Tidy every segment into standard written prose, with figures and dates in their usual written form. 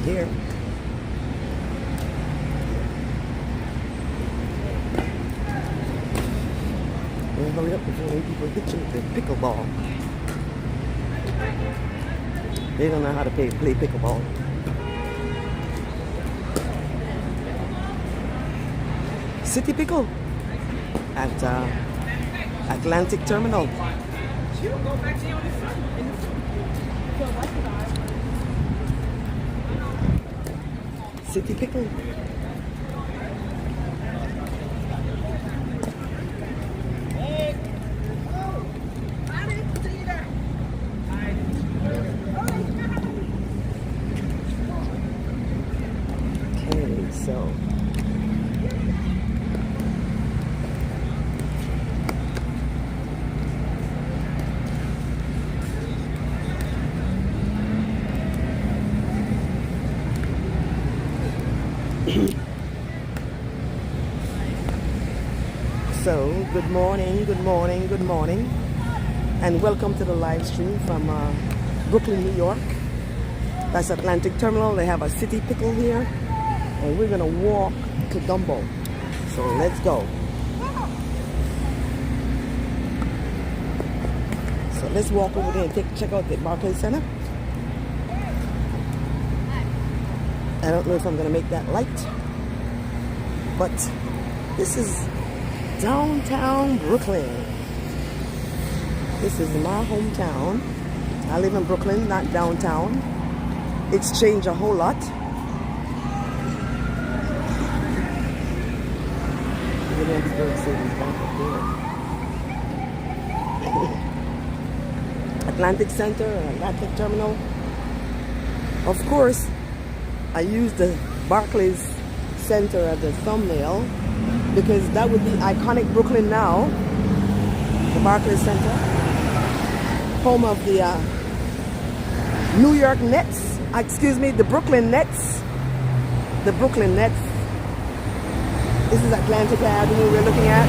here. We'll hurry up before people hit you with the pickleball. They don't know how to play pickleball. City Pickle at Atlantic Terminal. City Pickle. Okay, so good morning, and welcome to the live stream from Brookly, New York. That's Atlantic Terminal. They have a City Pickle here, and we're gonna walk to Dumbo. So let's go. So let's walk over there and check out the Barclays Center. I don't know if I'm gonna make that light, but this is downtown Brooklyn. This is my hometown. I live in Brooklyn, not downtown. It's changed a whole lot. Atlantic Center, Atlantic Terminal. Of course, I used the Barclays Center as the thumbnail because that would be iconic Brooklyn now. The Barclays Center, home of the New York Nets. Excuse me, the Brooklyn Nets. The Brooklyn Nets. This is Atlantic Avenue we're looking at.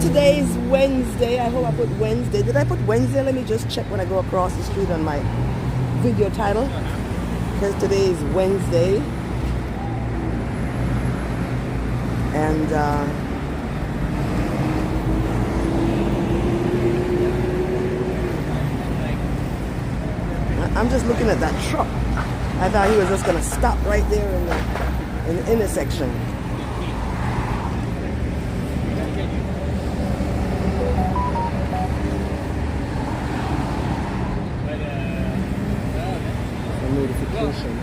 Today's Wednesday. I hope I put Wednesday. Did I put Wednesday? Let me just check when I go across the street on my video title. Because today is Wednesday. And I'm just looking at that truck. I thought he was just gonna stop right there in the intersection. A notification.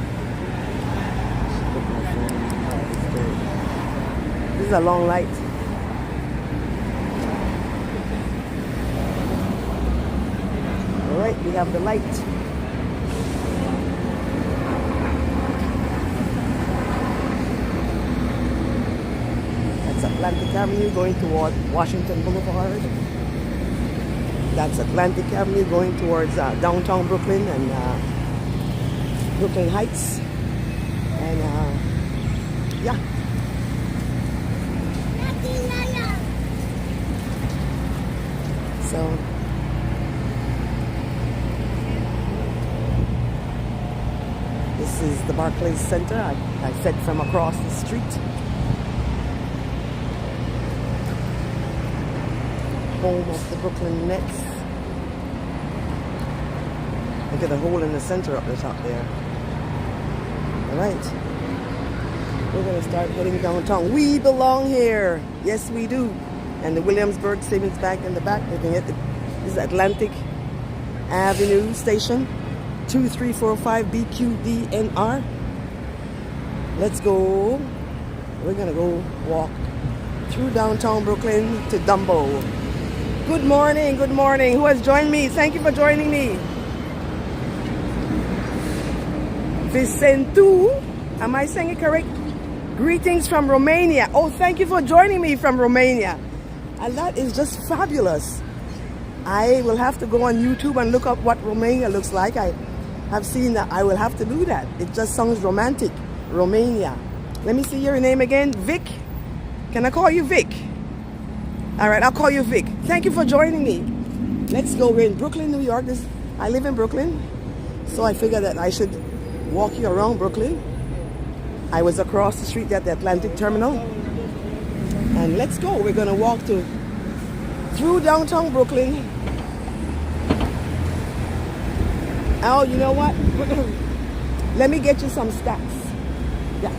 This is a long light. All right, we have the light. That's Atlantic Avenue going toward Washington Boulevard. That's Atlantic Avenue going towards downtown Brooklyn and Brooklyn Heights. And yeah. So this is the Barclays Center. I said from across the street. Home of the Brooklyn Nets. Look at the hole in the center up the top there. All right. We're going to start heading downtown. We belong here. Yes, we do. And the Williamsburg Savings Bank in the back. You can get this is Atlantic Avenue Station, 2345 BQDNR. Let's go. We're gonna go walk through downtown Brooklyn to Dumbo. Good morning, good morning. Who has joined me? Thank you for joining me. Vicentu, am I saying it correct? Greetings from Romania. Oh, thank you for joining me from Romania. And that is just fabulous. I will have to go on YouTube and look up what Romania looks like. I have seen that. I will have to do that. It just sounds romantic. Romania. Let me see your name again. Vic. Can I call you Vic? All right, I'll call you Vic. Thank you for joining me. Let's go. We're in Brooklyn, New York. I live in Brooklyn. So I figured that I should walk you around Brookly. I was across the street at the Atlantic Terminal. And let's go. We're going to walk through downtown Brookly. Oh, you know what? Let me get you some stats. Yeah.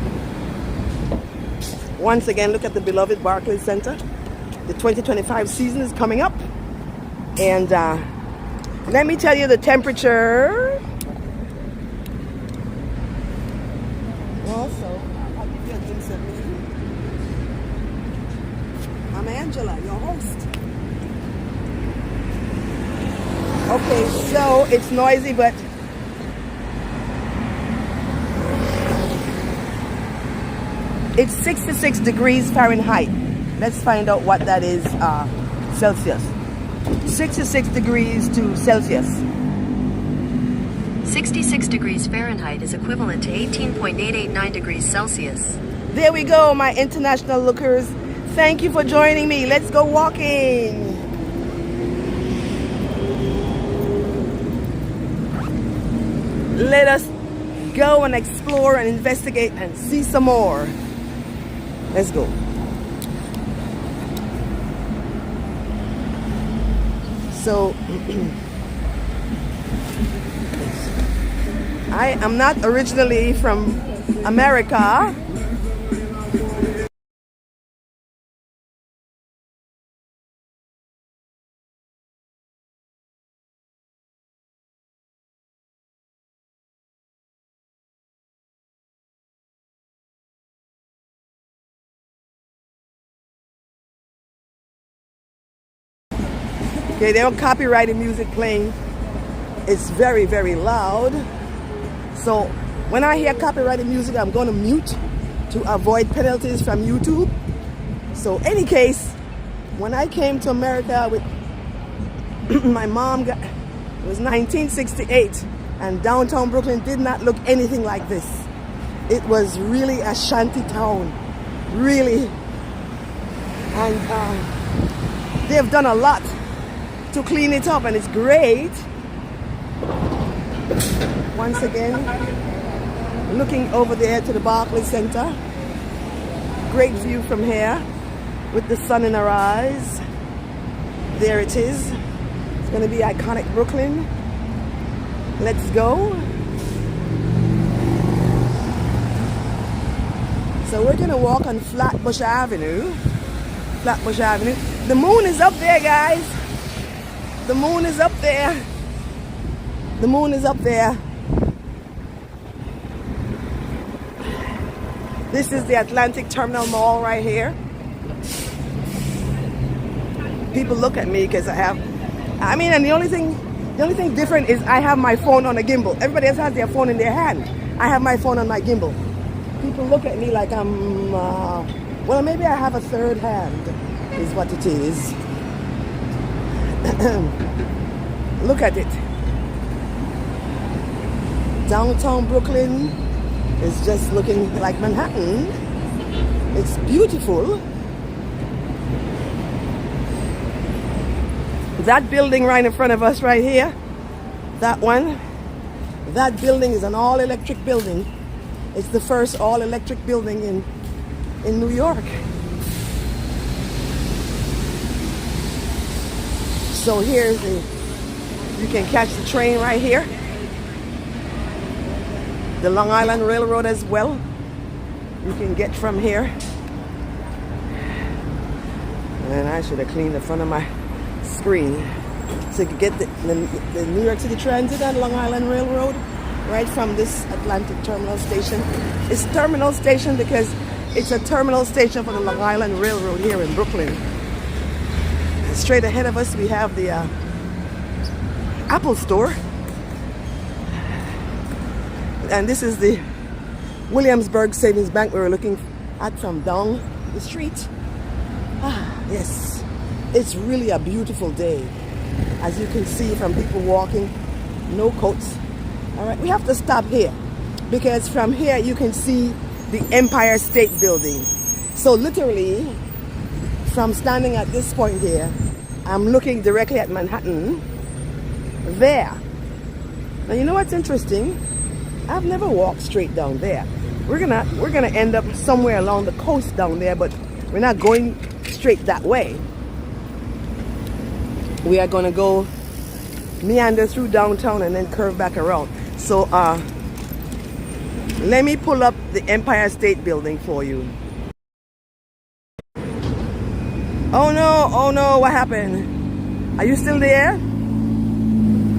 Once again, look at the beloved Barclays Center. The 2025 season is coming up. And let me tell you the temperature. Also, I'll give you a glimpse of me. I'm Angela, your host. Okay, so it's noisy, but it's 66 degrees Fahrenheit. Let's find out what that is Celsius. 66 degrees to Celsius. 66 degrees Fahrenheit is equivalent to 18.889 degrees Celsius. There we go, my international lookers. Thank you for joining me. Let's go walking. Let us go and explore and investigate and see some more. Let's go. So, I am not originally from America. Okay, they don't copyrighted music playing. It's very, very loud. So when I hear copyrighted music, I'm going to mute to avoid penalties from YouTube. So any case, when I came to America with my mom, it was 1968, and downtown Brooklyn did not look anything like this. It was really a shanty town, really. And they've done a lot to clean it up, and it's great. Once again, looking over there to the Barclays Center. Great view from here with the sun in our eyes. There it is. It's going to be iconic Brooklyn. Let's go. So we're going to walk on Flatbush Avenue. Flatbush Avenue. The moon is up there, guys. The moon is up there. The moon is up there. This is the Atlantic Terminal Mall right here. People look at me because and the only thing different is I have my phone on a gimbal. Everybody else has their phone in their hand. I have my phone on my gimbal. People look at me like I'm, well, maybe I have a third hand, is what it is. Look at it. Downtown Brooklyn is just looking like Manhattan. It's beautiful. That building right in front of us right here, that one, that building is an all-electric building. It's the first all-electric building in New York. So here's you can catch the train right here. The Long Island Railroad as well. You can get from here. And I should have cleaned the front of my screen. So you can get the New York City Transit and Long Island Railroad right from this Atlantic Terminal Station. It's Terminal Station because it's a terminal station for the Long Island Railroad here in Brooklyn. Straight ahead of us we have the Apple Store. And this is the Williamsburg Savings Bank we were looking at from down the street. Yes, it's really a beautiful day. As you can see from people walking, no coats. All right, we have to stop here because from here you can see the Empire State Building. So literally, from standing at this point here, I'm looking directly at Manhattan. There Now you know what's interesting? I've never walked straight down there. We're gonna end up somewhere along the coast down there, but we're not going straight that way. We are gonna go meander through downtown and then curve back around. So let me pull up the Empire State Building for you. Oh no, what happened? Are you still there?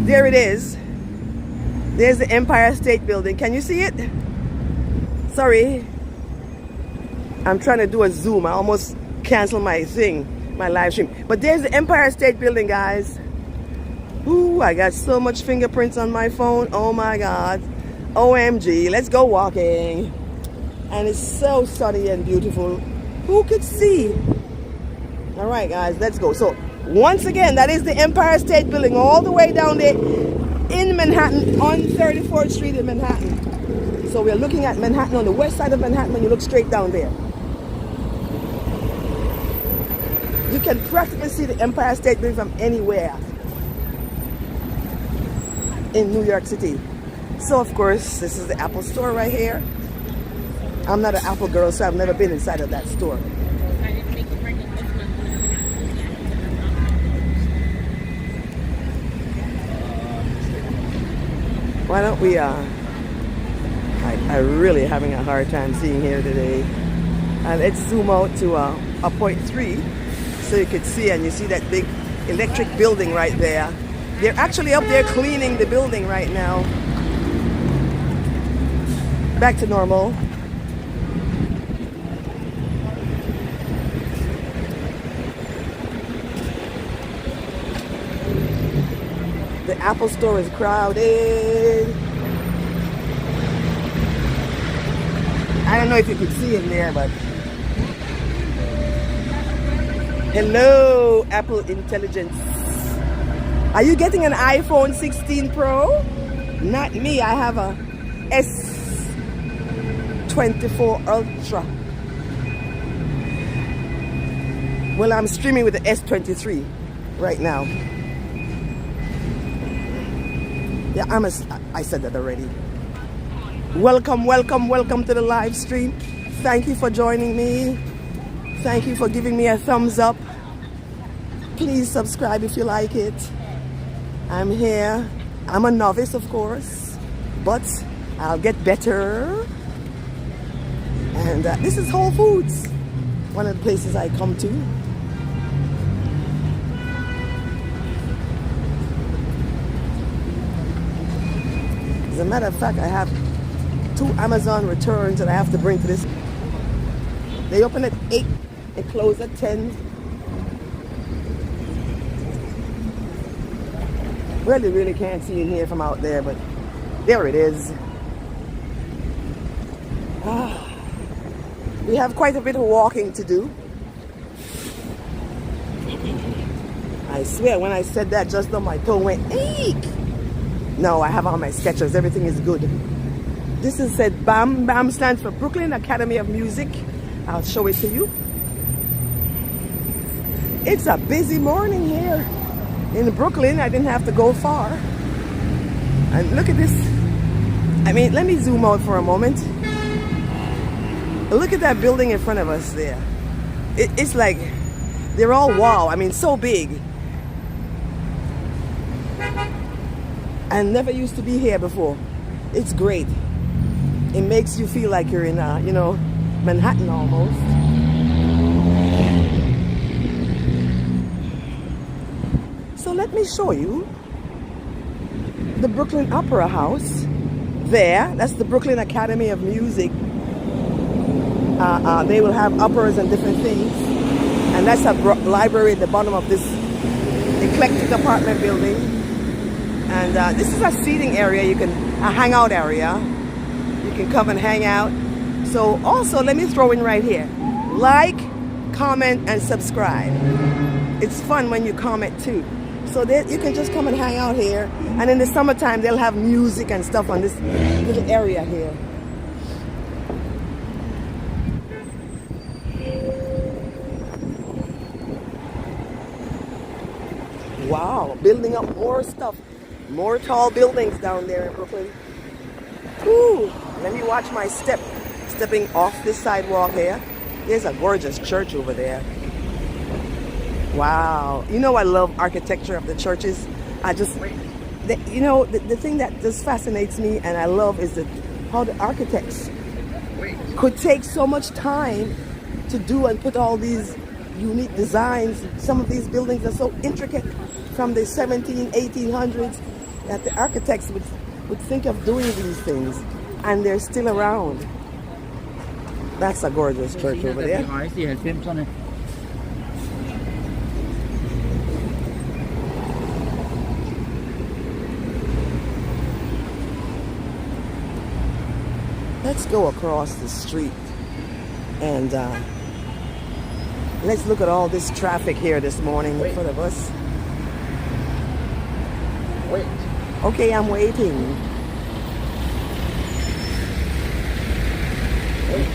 There it is. There's the Empire State Building. Can you see it? Sorry. I'm trying to do a zoom. I almost canceled my thing, my live stream. But there's the Empire State Building, guys. Ooh, I got so much fingerprints on my phone. Oh my God. OMG. Let's go walking. And it's so sunny and beautiful. Who could see? All right, guys, let's go. So once again, that is the Empire State Building all the way down there in Manhattan on 34th Street in Manhattan. So we're looking at Manhattan on the west side of Manhattan when you look straight down there. You can practically see the Empire State Building from anywhere in New York City. So of course, this is the Apple store right here. I'm not an Apple girl, so I've never been inside of that store. Why don't we, I'm really having a hard time seeing here today. Let's zoom out to a point 3 so you could see, and you see that big electric building right there. They're actually up there cleaning the building right now. Back to normal. The Apple store is crowded. I don't know if you could see in there, but hello, Apple Intelligence. Are you getting an iPhone 16 Pro? Not me. I have a S24 Ultra. Well, I'm streaming with the S23 right now. Yeah, I said that already. Welcome to the live stream. Thank you for joining me. Thank you for giving me a thumbs up. Please subscribe if you like it. I'm here. I'm a novice, of course, but I'll get better. And this is Whole Foods, one of the places I come to. As a matter of fact, I have 2 Amazon returns that I have to bring to this. They open at 8, they close at 10. Really can't see in here from out there, but there it is. We have quite a bit of walking to do. I swear, when I said that, just on my tongue went, eek! No, I have all my sketches. Everything is good. This is said BAM. BAM stands for Brooklyn Academy of Music. I'll show it to you. It's a busy morning here in Brooklyn. I didn't have to go far. And look at this. I mean, let me zoom out for a moment. Look at that building in front of us there. It's like, they're all wow. I mean, so big. And never used to be here before. It's great. It makes you feel like you're in, Manhattan almost. So let me show you the Brooklyn Opera House. There, that's the Brooklyn Academy of Music. They will have operas and different things. And that's a library at the bottom of this eclectic apartment building. And this is a seating area, a hangout area. You can come and hang out. So also, let me throw in right here. Like, comment, and subscribe. It's fun when you comment too. So you can just come and hang out here. And in the summertime, they'll have music and stuff on this little area here. Wow, building up more stuff. More tall buildings down there in Brooklyn. Woo! Let me watch my stepping off this sidewalk here. There's a gorgeous church over there. Wow. You know, I love architecture of the churches. The thing that just fascinates me and I love is how the architects could take so much time to do and put all these unique designs. Some of these buildings are so intricate from the 1800s that the architects would think of doing these things, and they're still around. That's a gorgeous church over there. Let's go across the street and let's look at all this traffic here this morning in front of us. Wait. Okay, I'm waiting. Wait.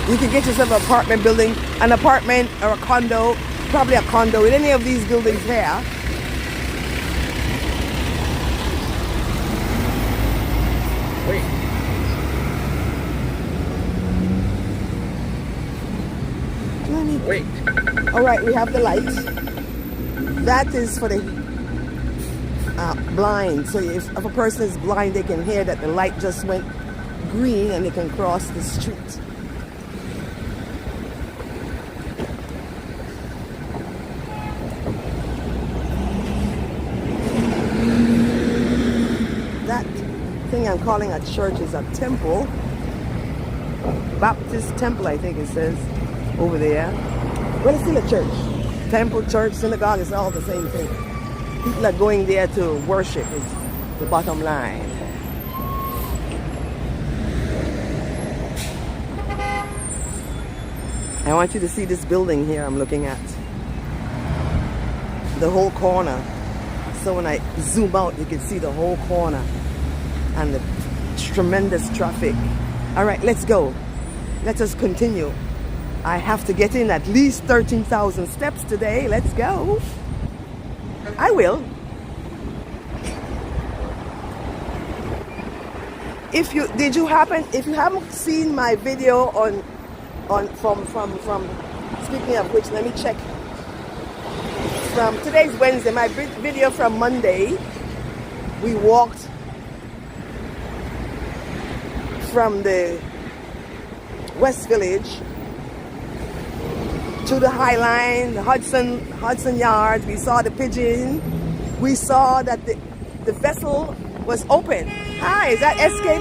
You can get yourself an apartment building, an apartment or a condo, probably a condo in any of these buildings here. Wait. Wait. All right, we have the lights. That is for the blind. So if a person is blind, they can hear that the light just went green and they can cross the street. That thing I'm calling a church is a temple. Baptist temple, I think it says over there. Well, it's still a church. Temple, church, synagogue, it's all the same thing. People are going there to worship is the bottom line. I want you to see this building here I'm looking at. The whole corner. So when I zoom out, you can see the whole corner and the tremendous traffic. All right, let's go. Let us continue. I have to get in at least 13,000 steps today. Let's go. I will. If you haven't seen my video from speaking of which, let me check. From today's Wednesday, my video from Monday, we walked from the West Village to the High Line, the Hudson Yards. We saw the pigeon. We saw that the vessel was open. Hi, is that Escape?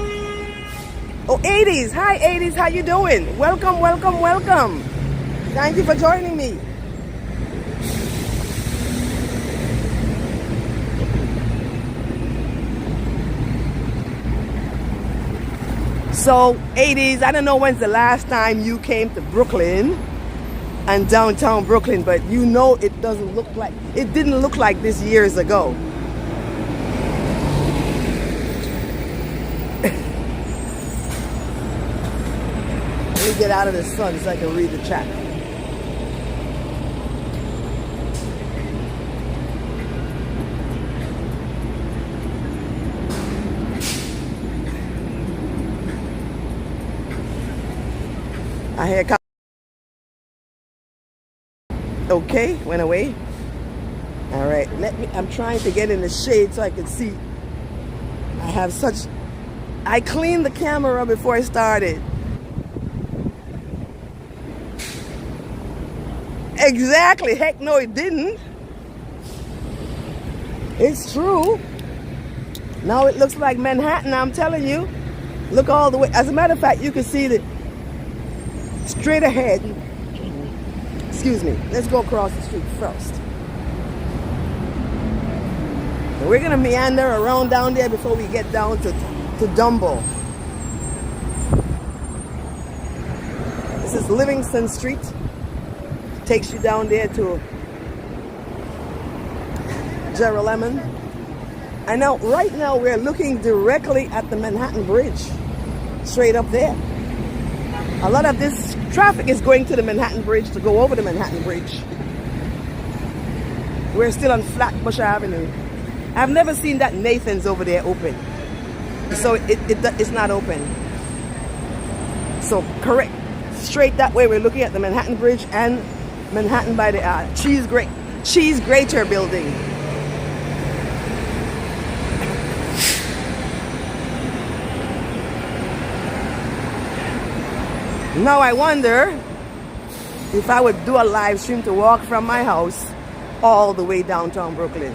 Oh, 80s. Hi, 80s. How you doing? Welcome, welcome, welcome. Thank you for joining me. So, 80s, I don't know when's the last time you came to Brooklyn and downtown Brooklyn, but you know it didn't look like this years ago. Let me get out of the sun so I can read the chat. I hear. Okay, went away. All right, I'm trying to get in the shade so I can see. I cleaned the camera before I started. Exactly. Heck no, it didn't. It's true. Now it looks like Manhattan, I'm telling you. Look all the way. As a matter of fact, you can see the straight ahead. Excuse me. Let's go across the street first. And we're going to meander around down there before we get down to Dumbo. This is Livingston Street. Takes you down there to Gerald Lemon. And now, right now, we're looking directly at the Manhattan Bridge. Straight up there. A lot of this Traffic is going to the Manhattan Bridge to go over the Manhattan Bridge. We're still on Flatbush Avenue. I've never seen that Nathan's over there open. So it's not open. So correct. Straight that way, we're looking at the Manhattan Bridge and Manhattan by the cheese grater building. Now I wonder if I would do a live stream to walk from my house all the way downtown Brooklyn.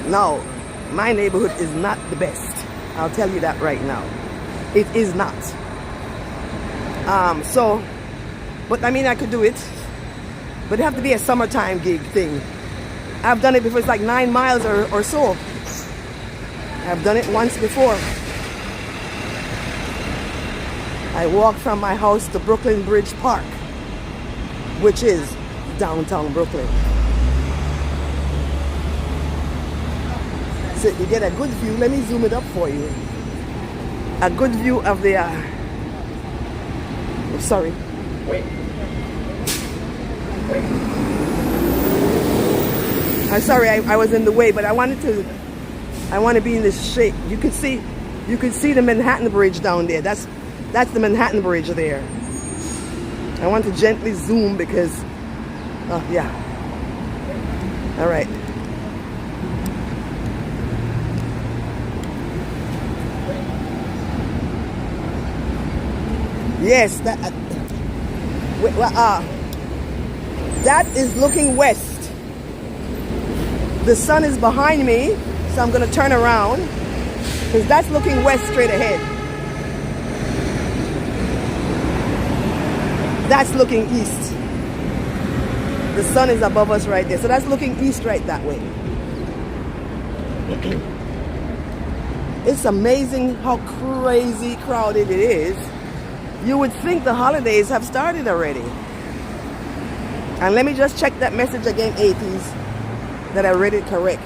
No, my neighborhood is not the best. I'll tell you that right now. It is not. But I mean, I could do it. But it have to be a summertime gig thing. I've done it before. It's like 9 miles or so. I've done it once before. I walked from my house to Brooklyn Bridge Park, which is downtown Brooklyn. So you get a good view. Let me zoom it up for you. A good view of the sorry. Wait. I'm sorry, I was in the way, but I want to be in the shade. You could see the Manhattan Bridge down there. That's the Manhattan Bridge there. I want to gently zoom because, yeah. All right. Yes, that is looking west. The sun is behind me, so I'm going to turn around because that's looking west straight ahead. That's looking east. The sun is above us right there, so that's looking east right that way. It's amazing how crazy crowded it is. You would think the holidays have started already. And let me just check that message again, 80s, that I read it correct.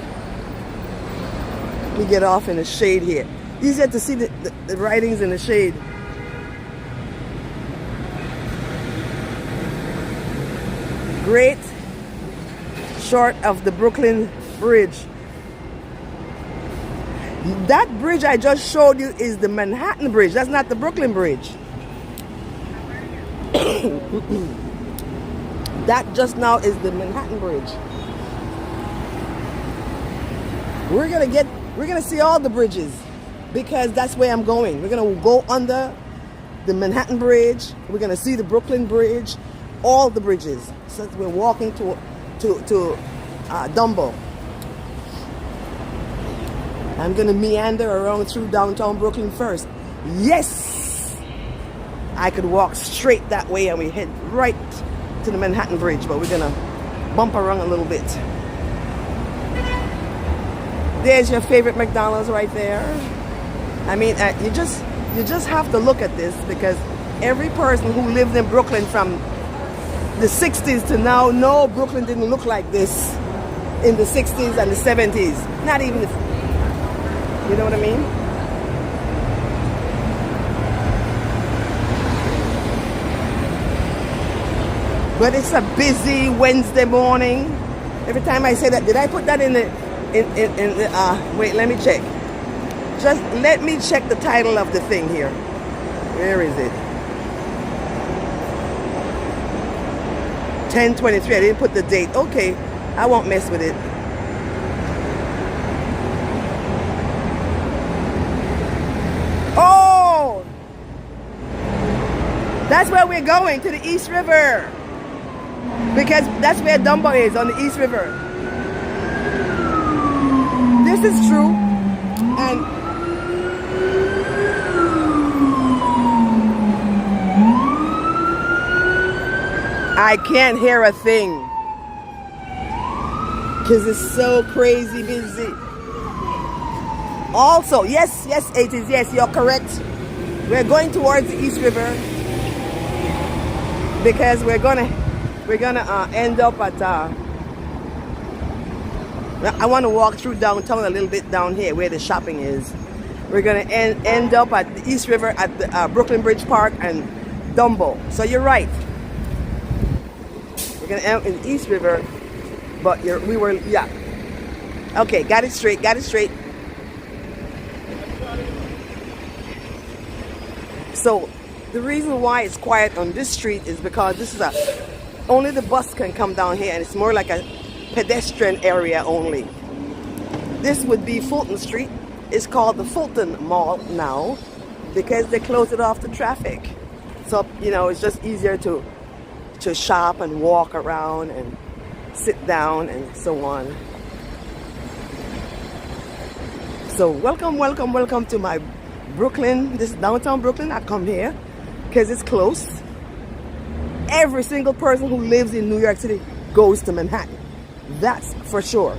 Let me get off in the shade here. Easier to see the writings in the shade. Great short of the Brooklyn Bridge. That bridge I just showed you is the Manhattan Bridge. That's not the Brooklyn Bridge. That just now is the Manhattan Bridge. We're gonna see all the bridges because that's where I'm going. We're gonna go under the Manhattan Bridge. We're gonna see the Brooklyn Bridge, all the bridges. Since we're walking to Dumbo. I'm gonna meander around through downtown Brooklyn first. Yes! I could walk straight that way and we head right to the Manhattan Bridge, but we're gonna bump around a little bit. There's your favorite McDonald's right there. I mean, you just have to look at this because every person who lived in Brooklyn from the 60s to now, no, Brooklyn didn't look like this in the 60s and the 70s. Not even, you know what I mean? But it's a busy Wednesday morning. Every time I say that, did I put that in the, wait, let me check. Just let me check the title of the thing here. Where is it? 10:23, I didn't put the date. Okay, I won't mess with it. Oh! That's where we're going, to the East River. Because that's where Dumbo is, on the East River. This is true. And I can't hear a thing. Because it's so crazy busy. Also, yes, 80s, yes, you're correct. We're going towards the East River. Because we're gonna end up at I want to walk through downtown a little bit down here where the shopping is. We're gonna end up at the East River at the Brooklyn Bridge Park, and Dumbo. So you're right. We're gonna end in East River, but we were, yeah. Okay, got it straight, got it straight. So the reason why it's quiet on this street is because this is only the bus can come down here, and it's more like a pedestrian area only. This would be Fulton Street. It's called the Fulton Mall now because they closed it off to traffic. So, you know, it's just easier to shop and walk around and sit down and so on. So welcome to my Brooklyn. This is downtown Brooklyn. I come here because it's close. Every single person who lives in New York City goes to Manhattan. That's for sure.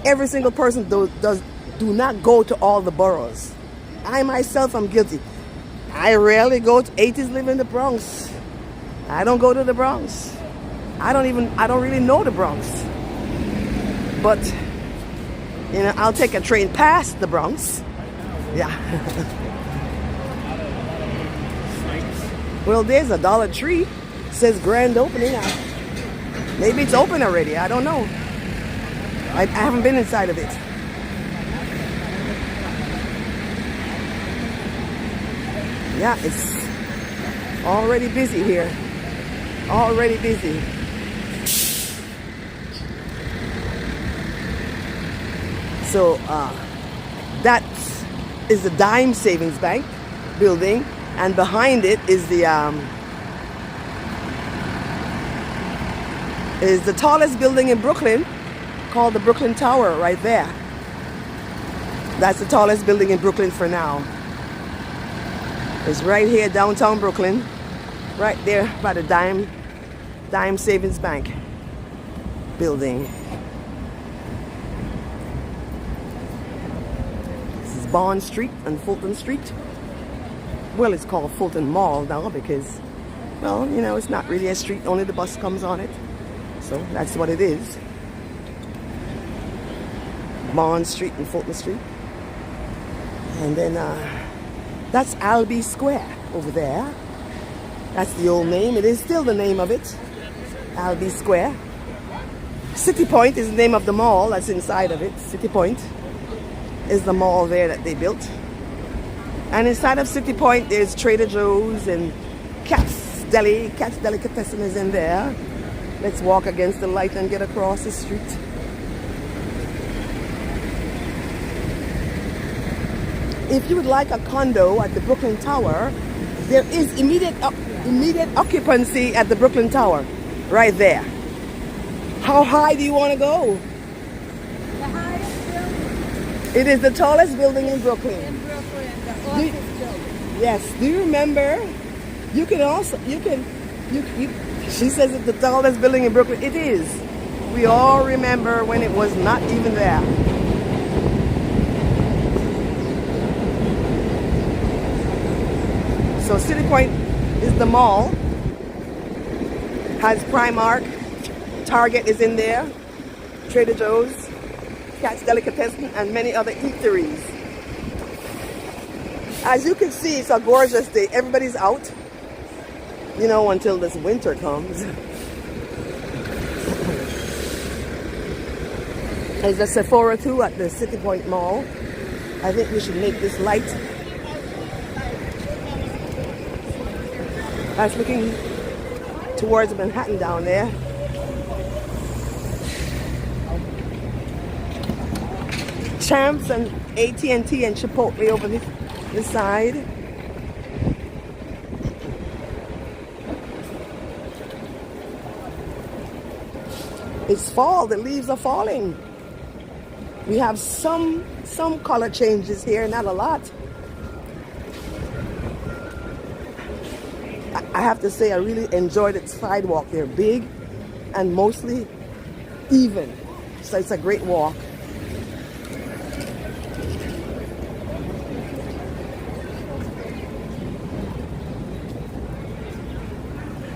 Every single person do not go to all the boroughs. I myself am guilty. I rarely go to 80s live in the Bronx. I don't go to the Bronx. I don't really know the Bronx. But, you know, I'll take a train past the Bronx. Yeah. Well, there's a Dollar Tree. It says grand opening. Maybe it's open already. I don't know. I haven't been inside of it. Yeah, it's already busy here. Already busy. So that is the Dime Savings Bank building, and behind it is the tallest building in Brooklyn, called the Brooklyn Tower, right there. That's the tallest building in Brooklyn for now. It's right here, downtown Brooklyn, right there by the Dime Savings Bank building. This is Bond Street and Fulton Street. Well, it's called Fulton Mall now because, well, you know, it's not really a street, only the bus comes on it. So that's what it is. Bond Street and Fulton Street. And then that's Albee Square over there. That's the old name. It is still the name of it. Albee Square. City Point is the name of the mall that's inside of it. City Point is the mall there that they built. And inside of City Point there's Trader Joe's and Cat's Deli. Cat's Delicatessen is in there. Let's walk against the light and get across the street. If you would like a condo at the Brooklyn Tower, there is immediate occupancy at the Brooklyn Tower, right there. How high do you want to go? The highest building It is the tallest building in Brooklyn. in Brooklyn, the office building. Yes. Do you remember? She says it's the tallest building in Brooklyn. It is. We all remember when it was not even there. So City Point is the mall. Has Primark, Target is in there, Trader Joe's, Cat's Delicatessen, and many other eateries. As you can see, it's a gorgeous day. Everybody's out, you know, until this winter comes. There's a Sephora too at the City Point Mall. I think we should make this light. That's looking towards Manhattan down there. Champs and AT&T and Chipotle over this side. It's fall, the leaves are falling. We have some color changes here, not a lot. I have to say I really enjoyed its sidewalk. They're big and mostly even. So it's a great walk.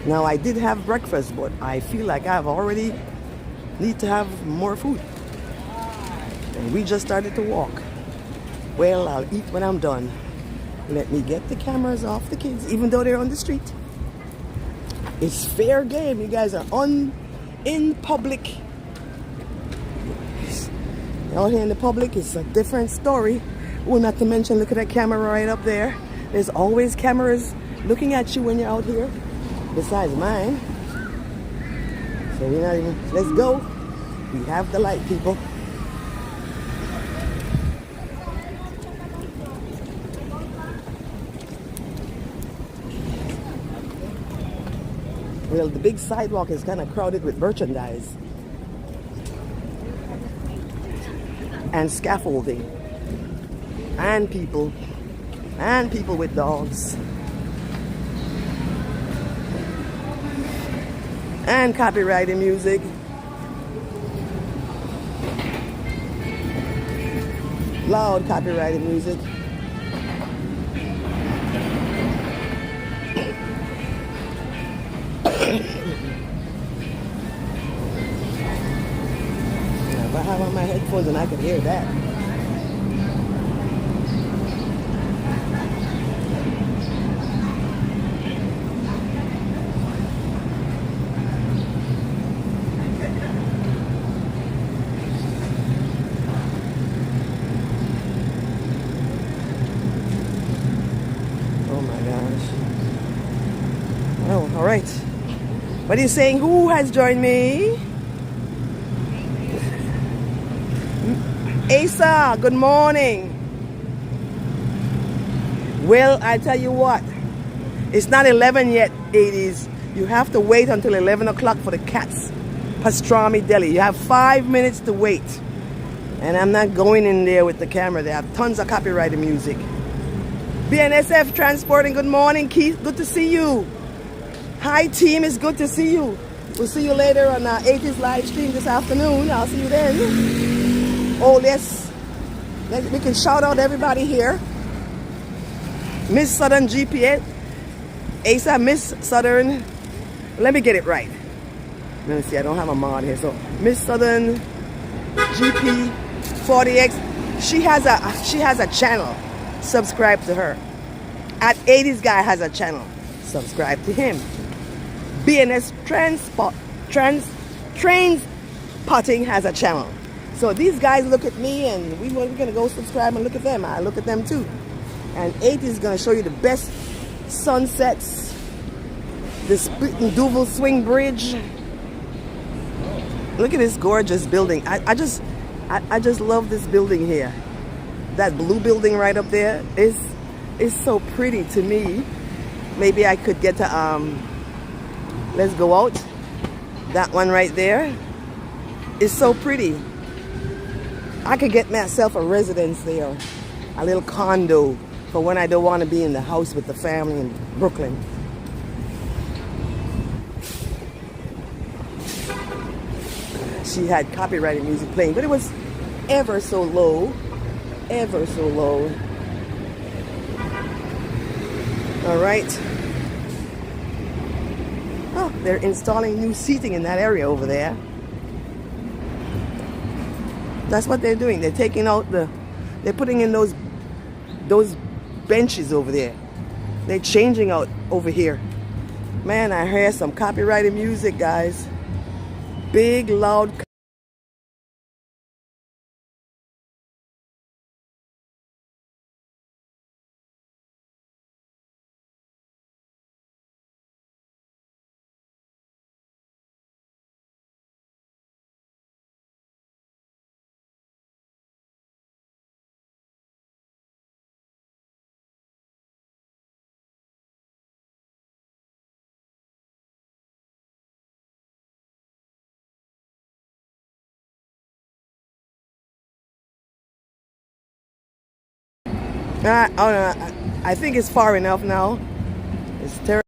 Now I did have breakfast, but I feel like I've already need to have more food. And we just started to walk. Well, I'll eat when I'm done. let me get the cameras off the kids, even though they're on the street. It's fair game. You guys are in public. Out here in the public, it's a different story. Well, not to mention, look at that camera right up there. There's always cameras looking at you when you're out here, besides mine. So we're not even, let's go. We have the light, people. Well, the big sidewalk is kind of crowded with merchandise and scaffolding and people with dogs and copyrighted music. Loud copyrighted music. If I have on my headphones and I could hear that. Oh my gosh. Oh, all right. What are you saying? Who has joined me? Asa, good morning. Well, I tell you what, it's not 11 yet, 80s. You have to wait until 11 o'clock for the Cat's Pastrami Deli. You have 5 minutes to wait. And I'm not going in there with the camera. They have tons of copyrighted music. BNSF Transporting, good morning, Keith. Good to see you. Hi, team. It's good to see you. We'll see you later on our 80s live stream this afternoon. I'll see you then. Oh, yes. We can shout out everybody here. Miss Southern GPS. Asa, Miss Southern. Let me get it right. Let me see. I don't have a mod here. So, Miss Southern GP 40X. She has a channel. Subscribe to her. At 80s Guy has a channel. Subscribe to him. BNS Trainspotting has a channel. So these guys look at me and we're going to go subscribe and look at them. I look at them too. And 80 is going to show you the best sunsets. The Duval Swing Bridge. Look at this gorgeous building. I just love this building here. That blue building right up there is so pretty to me. Maybe I could get to let's go out. That one right there is so pretty. I could get myself a residence there, a little condo for when I don't want to be in the house with the family in Brooklyn. She had copyrighted music playing, but it was ever so low, ever so low. All right. Oh, they're installing new seating in that area over there. That's what they're doing. They're taking out they're putting in those benches over there. They're changing out over here. Man, I hear some copyrighted music, guys. Big, loud I think it's far enough now. It's terrible.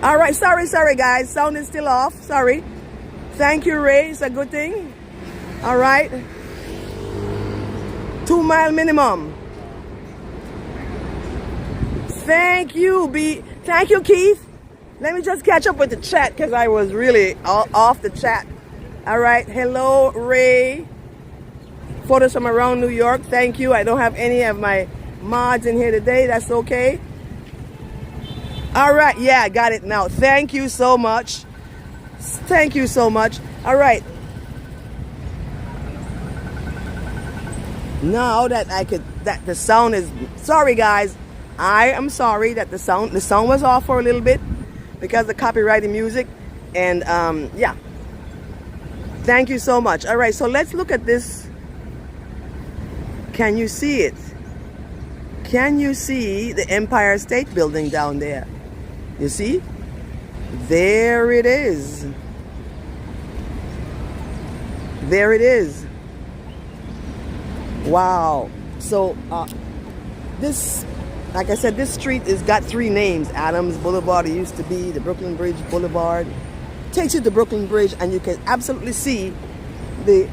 All right, sorry, guys. Sound is still off. Sorry. Thank you, Ray. It's a good thing. All right. 2 mile minimum. Thank you, B. Thank you, Keith. Let me just catch up with the chat because I was really off the chat. All right. Hello, Ray. Photos from around New York. Thank you. I don't have any of my mods in here today. That's okay. All right. Yeah, I got it now. Thank you so much. Thank you so much. All right. Now that that the sound is, sorry guys. I am sorry that the sound was off for a little bit because of copyrighted music. And yeah. Thank you so much. All right. So let's look at this. Can you see it? Can you see the Empire State Building down there? You see? There it is. There it is. Wow. So this, like I said, this street has got 3 names. Adams Boulevard, it used to be the Brooklyn Bridge Boulevard. Takes you to Brooklyn Bridge and you can absolutely see the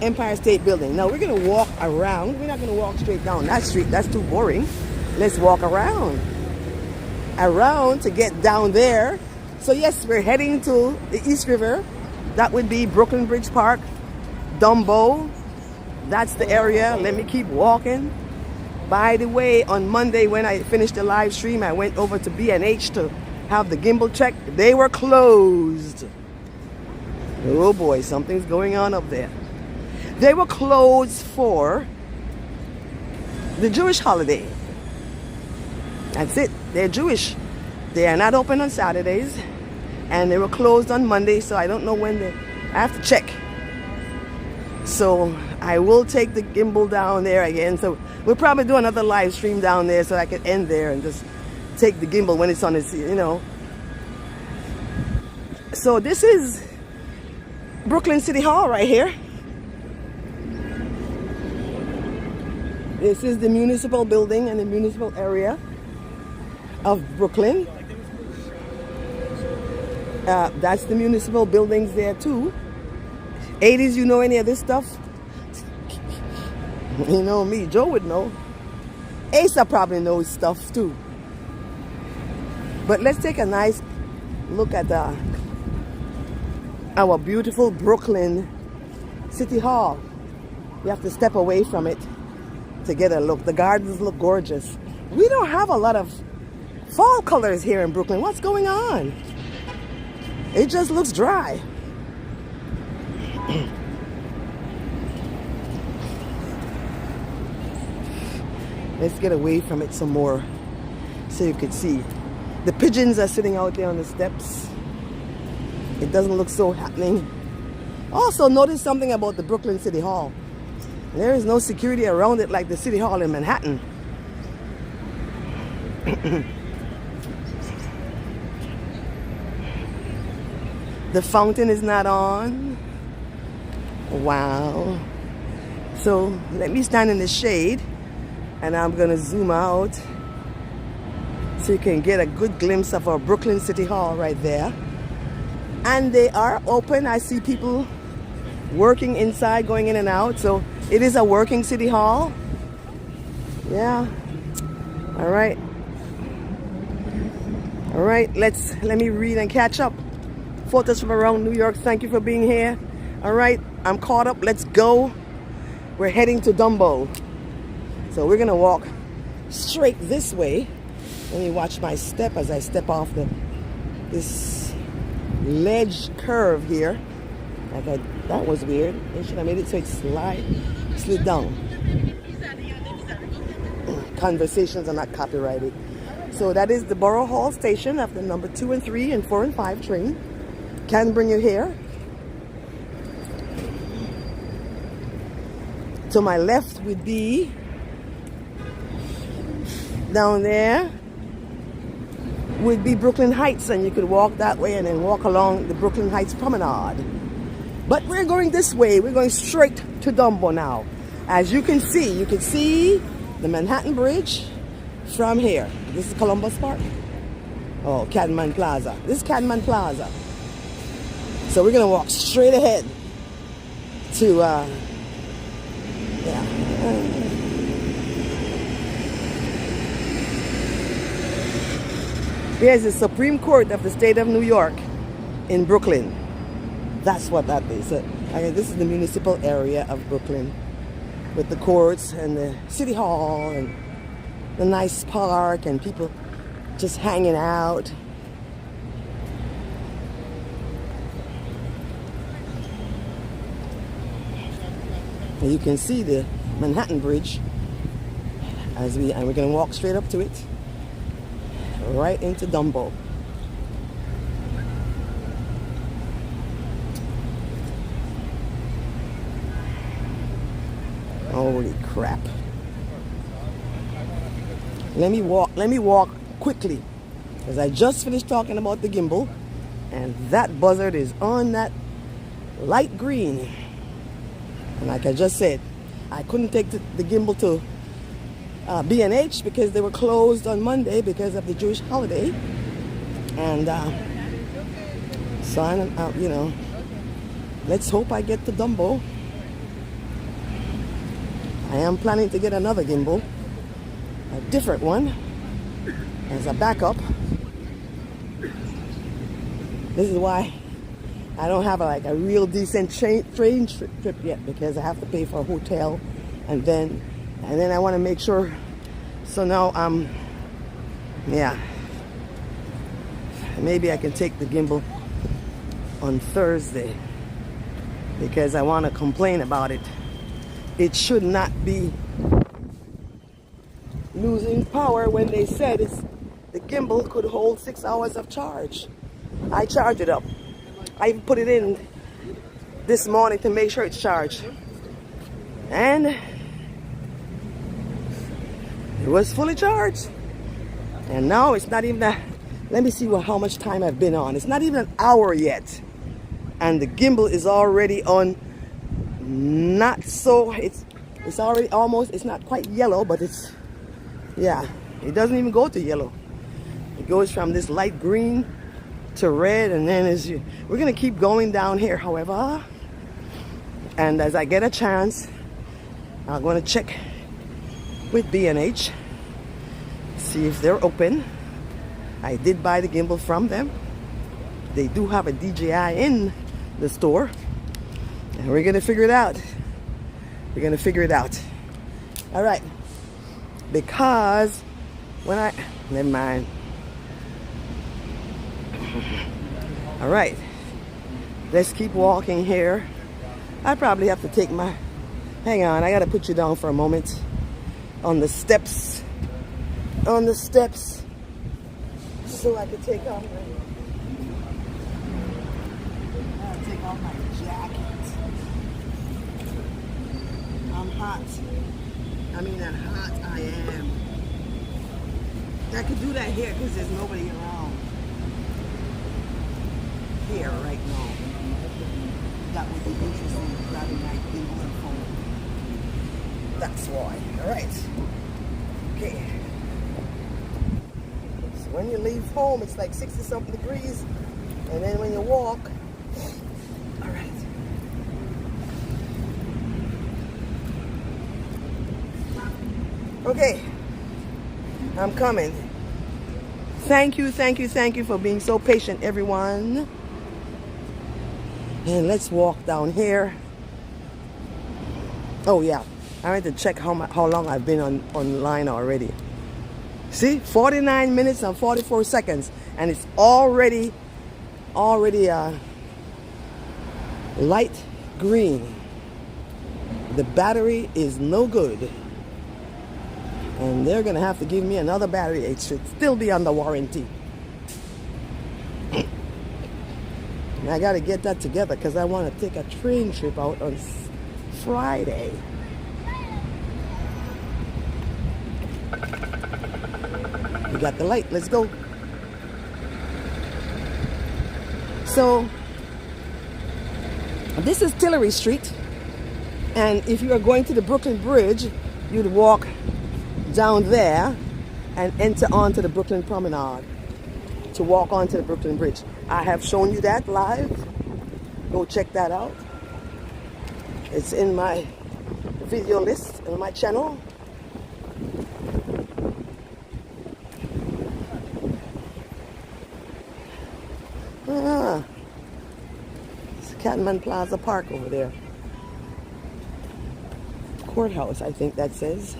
Empire State Building. Now we're going to walk around. We're not going to walk straight down that street. That's too boring. Let's walk around to get down there. So yes, we're heading to the East River. That would be Brooklyn Bridge Park, Dumbo. That's the area. Let me keep walking. By the way, on Monday when I finished the live stream, I went over to B&H to have the gimbal checked. They were closed. Oh boy, something's going on up there. They were closed for the Jewish holiday. That's it. They're Jewish. They are not open on Saturdays. And they were closed on Monday, so I don't know when I have to check. So I will take the gimbal down there again. So we'll probably do another live stream down there so I can end there and just take the gimbal when it's on its, you know. So this is Brooklyn City Hall right here. This is the municipal building and the municipal area of Brooklyn. That's the municipal buildings there too. 80s, you know any of this stuff? You know me, Joe would know. Asa probably knows stuff too. But let's take a nice look at our beautiful Brooklyn City Hall. You have to step away from it to get a look. The gardens look gorgeous. We don't have a lot of fall colors here in Brooklyn. What's going on? It just looks dry. Let's get away from it some more so you could see. The pigeons are sitting out there on the steps. It doesn't look so happening. Also, notice something about the Brooklyn City Hall. There is no security around it like the City Hall in Manhattan. The fountain is not on. Wow. So let me stand in the shade and I'm gonna zoom out so you can get a good glimpse of our Brooklyn City Hall right there. And they are open. I see people working inside, going in and out. So it is a working City Hall. Yeah. All right. All right, let me read and catch up. Photos from around New York. Thank you for being here. All right, I'm caught up. Let's go. We're heading to Dumbo. So we're gonna walk straight this way. Let me watch my step as I step off this ledge curve here. That was weird. They should have made it so it slid down. Conversations are not copyrighted. So that is the Borough Hall station of the number 2 and 3 and 4 and 5 train. Can bring you here. To my left would be down there would be Brooklyn Heights, and you could walk that way and then walk along the Brooklyn Heights promenade. But we're going this way. We're going straight to Dumbo now. As you can see the Manhattan Bridge from here. This is Columbus Park. Oh, Cadman Plaza. This is Cadman Plaza. So we're gonna walk straight ahead to Here's the Supreme Court of the state of New York in Brooklyn. That's what that is. Okay, this is the municipal area of Brooklyn with the courts and the city hall and the nice park and people just hanging out. And you can see the Manhattan Bridge and we're going to walk straight up to it, right into Dumbo. Holy crap. Let me walk quickly, because I just finished talking about the gimbal, and that buzzard is on that light green. And like I just said, I couldn't take the gimbal to B&H because they were closed on Monday because of the Jewish holiday. And so I'm, you know, let's hope I get to Dumbo. I am planning to get another gimbal, a different one, as a backup. This is why I don't have a real decent train trip yet, because I have to pay for a hotel, and then I want to make sure. So now yeah, maybe I can take the gimbal on Thursday, because I want to complain about it. It should not be losing power when they said the gimbal could hold 6 hours of charge. I charge it up. I even put it in this morning to make sure it's charged. And it was fully charged. And now it's not even let me see how much time I've been on. It's not even an hour yet. And the gimbal is already on. Not so, it's already almost, it's not quite yellow, but it's, yeah, it doesn't even go to yellow. It goes from this light green to red, and then we're gonna keep going down here, however. And as I get a chance, I'm gonna check with B&H, see if they're open. I did buy the gimbal from them. They do have a DJI in the store. And we're gonna figure it out. We're gonna figure it out. All right. Because never mind. All right. Let's keep walking here. I probably have to take hang on, I gotta put you down for a moment. On the steps. So I can take off my jacket. I'm hot. I mean, how hot I am. I could do that here because there's nobody around here right now. That would be interesting, grabbing my gimbal and phone. That's why. All right. Okay. So when you leave home, it's like 60-something degrees, and then when you walk. All right. Okay, I'm coming. Thank you for being so patient, everyone. And let's walk down here. Oh yeah, I had to check how long I've been online already. See, 49 minutes and 44 seconds, and it's already light green. The battery is no good. And they're gonna have to give me another battery. It should still be under warranty. And I gotta get that together because I want to take a train trip out on Friday. We got the light. Let's go. So this is Tillery Street, and if you are going to the Brooklyn Bridge, you'd walk down there and enter onto the Brooklyn Promenade. to walk onto the Brooklyn Bridge. I have shown you that live. Go check that out. It's in my video list on my channel. It's Catman Plaza Park over there. Courthouse, I think that says.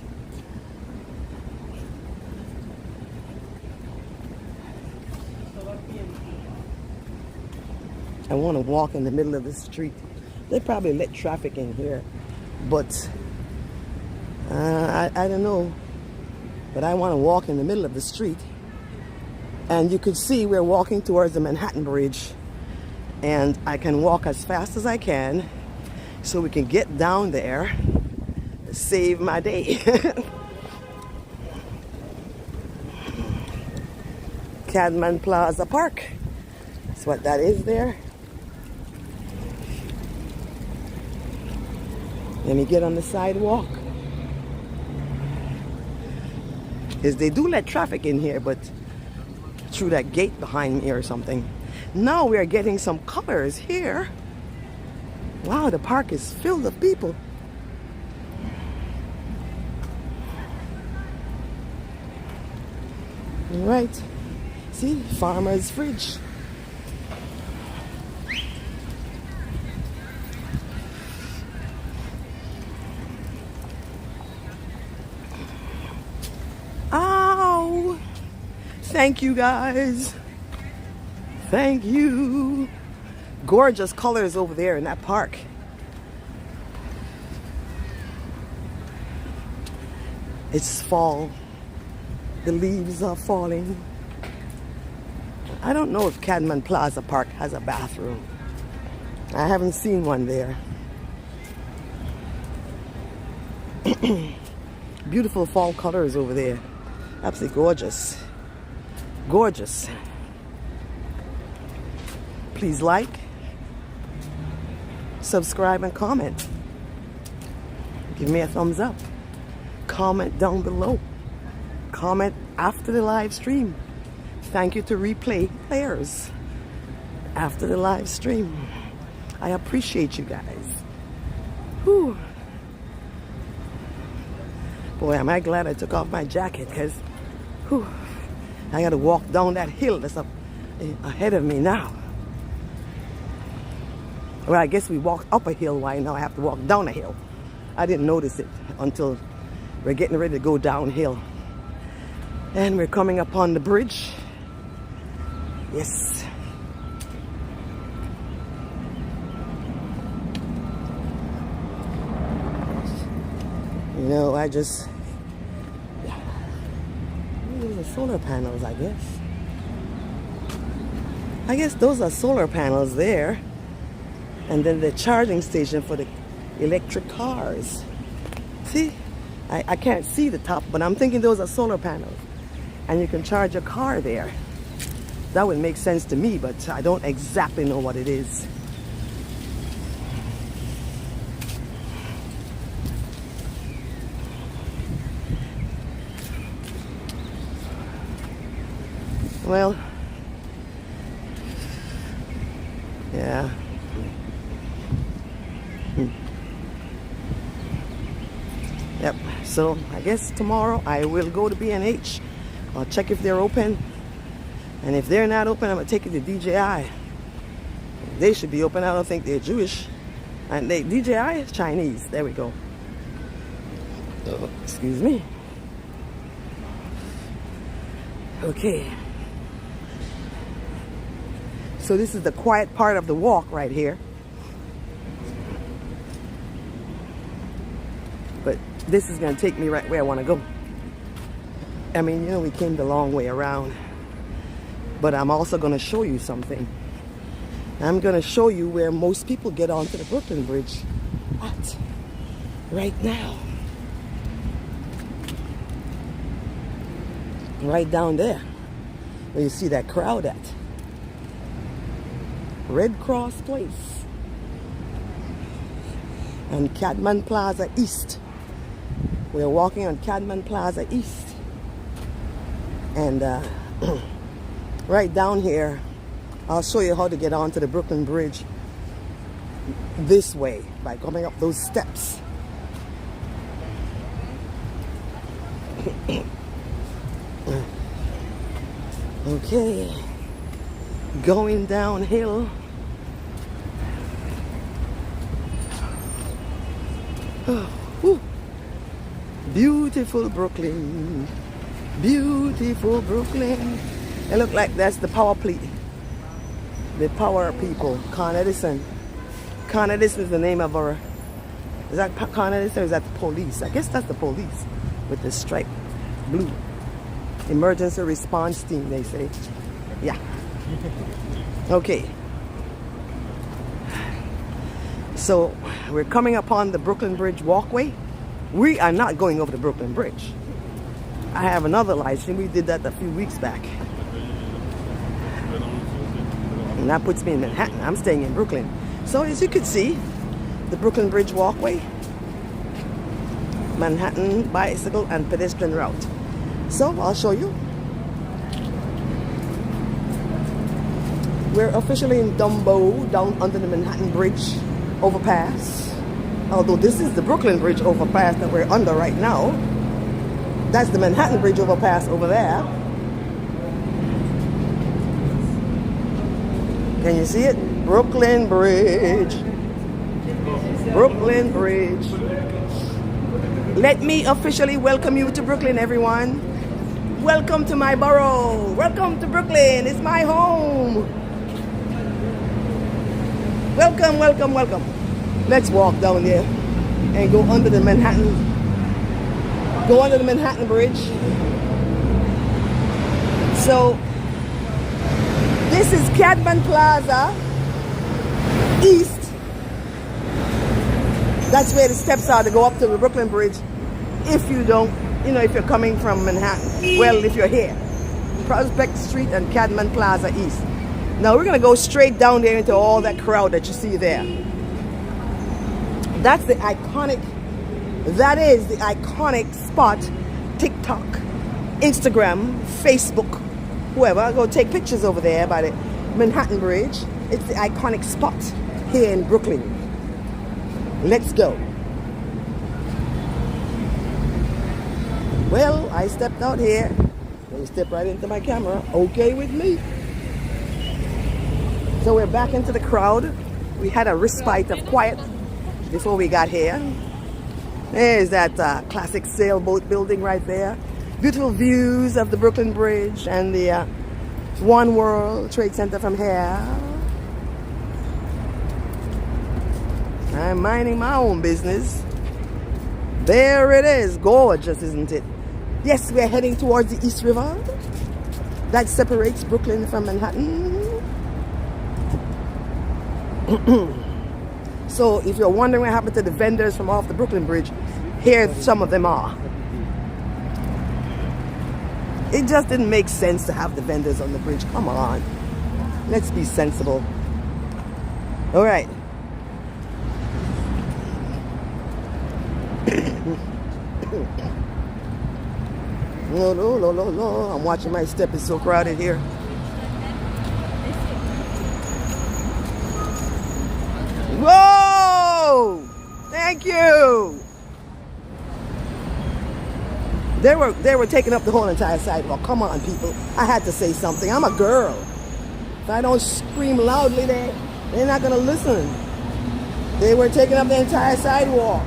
I want to walk in the middle of the street. They probably let traffic in here, but I don't know. But I want to walk in the middle of the street. And you could see we're walking towards the Manhattan Bridge. And I can walk as fast as I can so we can get down there, save my day. Cadman Plaza Park. That's what that is there. Let me get on the sidewalk. Because they do let traffic in here, but through that gate behind me or something. Now we are getting some colors here. Wow, the park is filled with people. All right. See, Farmer's Fridge. Ow! Thank you guys. Thank you. Gorgeous colors over there in that park. It's fall. The leaves are falling. I don't know if Cadman Plaza Park has a bathroom. I haven't seen one there. Beautiful fall colors over there. Absolutely gorgeous. Gorgeous. Please like, subscribe, and comment. Give me a thumbs up. Comment down below. Comment after the live stream. Thank you to replay players after the live stream. I appreciate you guys. Whew. Boy, am I glad I took off my jacket, because I got to walk down that hill that's up ahead of me now. Well, I guess we walked up a hill. Why now I have to walk down a hill? I didn't notice it until we're getting ready to go downhill. And we're coming upon the bridge. Yes. You know, those are solar panels, I guess. I guess those are solar panels there. And then the charging station for the electric cars. See? I can't see the top, but I'm thinking those are solar panels. And you can charge your car there. That would make sense to me, but I don't exactly know what it is. Well, yeah. Yep, so I guess tomorrow I will go to B&H. I'll check if they're open. And if they're not open, I'm going to take it to DJI. They should be open. I don't think they're Jewish. And DJI is Chinese. There we go. Oh, excuse me. Okay. So this is the quiet part of the walk right here. But this is going to take me right where I want to go. I mean, you know, we came the long way around. But I'm also going to show you something. I'm going to show you where most people get onto the Brooklyn Bridge at right now. Right down there, where you see that crowd at. Red Cross Place. And Cadman Plaza East. We're walking on Cadman Plaza East. And right down here, I'll show you how to get onto the Brooklyn Bridge this way by coming up those steps. Okay, going downhill. Oh, whew. Beautiful Brooklyn, beautiful Brooklyn. It look like that's the power plea, the power people. Con Edison. Con Edison is the name of our. Is that Con Edison or is that the police? I guess that's the police with the stripe blue. Emergency response team, they say. Yeah. Okay. So we're coming upon the Brooklyn Bridge walkway. We are not going over the Brooklyn Bridge. I have another license. We did that a few weeks back. And that puts me in Manhattan. I'm staying in Brooklyn. So as you can see, the Brooklyn Bridge walkway, Manhattan bicycle and pedestrian route. So I'll show you. We're officially in Dumbo, down under the Manhattan Bridge overpass. Although this is the Brooklyn Bridge overpass that we're under right now. That's the Manhattan Bridge overpass over there. Can you see it? Brooklyn Bridge. Brooklyn Bridge. Let me officially welcome you to Brooklyn, everyone. Welcome to my borough. Welcome to Brooklyn. It's my home. Welcome, welcome, welcome. Let's walk down there and go under the Manhattan. Go under the Manhattan Bridge. So this is Cadman Plaza East. That's where the steps are to go up to the Brooklyn Bridge. If you don't, if you're coming from Manhattan. Well, if you're here. Prospect Street and Cadman Plaza East. Now we're going to go straight down there into all that crowd that you see there. That is the iconic spot. TikTok, Instagram, Facebook, whoever. Go take pictures over there by the Manhattan Bridge. It's the iconic spot here in Brooklyn. Let's go. Well, I stepped out here. They step right into my camera. Okay with me. So we're back into the crowd. We had a respite of quiet before we got here. There's that classic sailboat building right there. Beautiful views of the Brooklyn Bridge and the One World Trade Center from here. I'm minding my own business. There it is. Gorgeous, isn't it? Yes, we're heading towards the East River. That separates Brooklyn from Manhattan. So if you're wondering what happened to the vendors from off the Brooklyn Bridge, here some of them are. It just didn't make sense to have the vendors on the bridge. Come on. Let's be sensible. All right. No. I'm watching my step. It's so crowded here. Whoa! Thank you. They were taking up the whole entire sidewalk. Come on, people. I had to say something. I'm a girl. If I don't scream loudly, they're not gonna listen. They were taking up the entire sidewalk.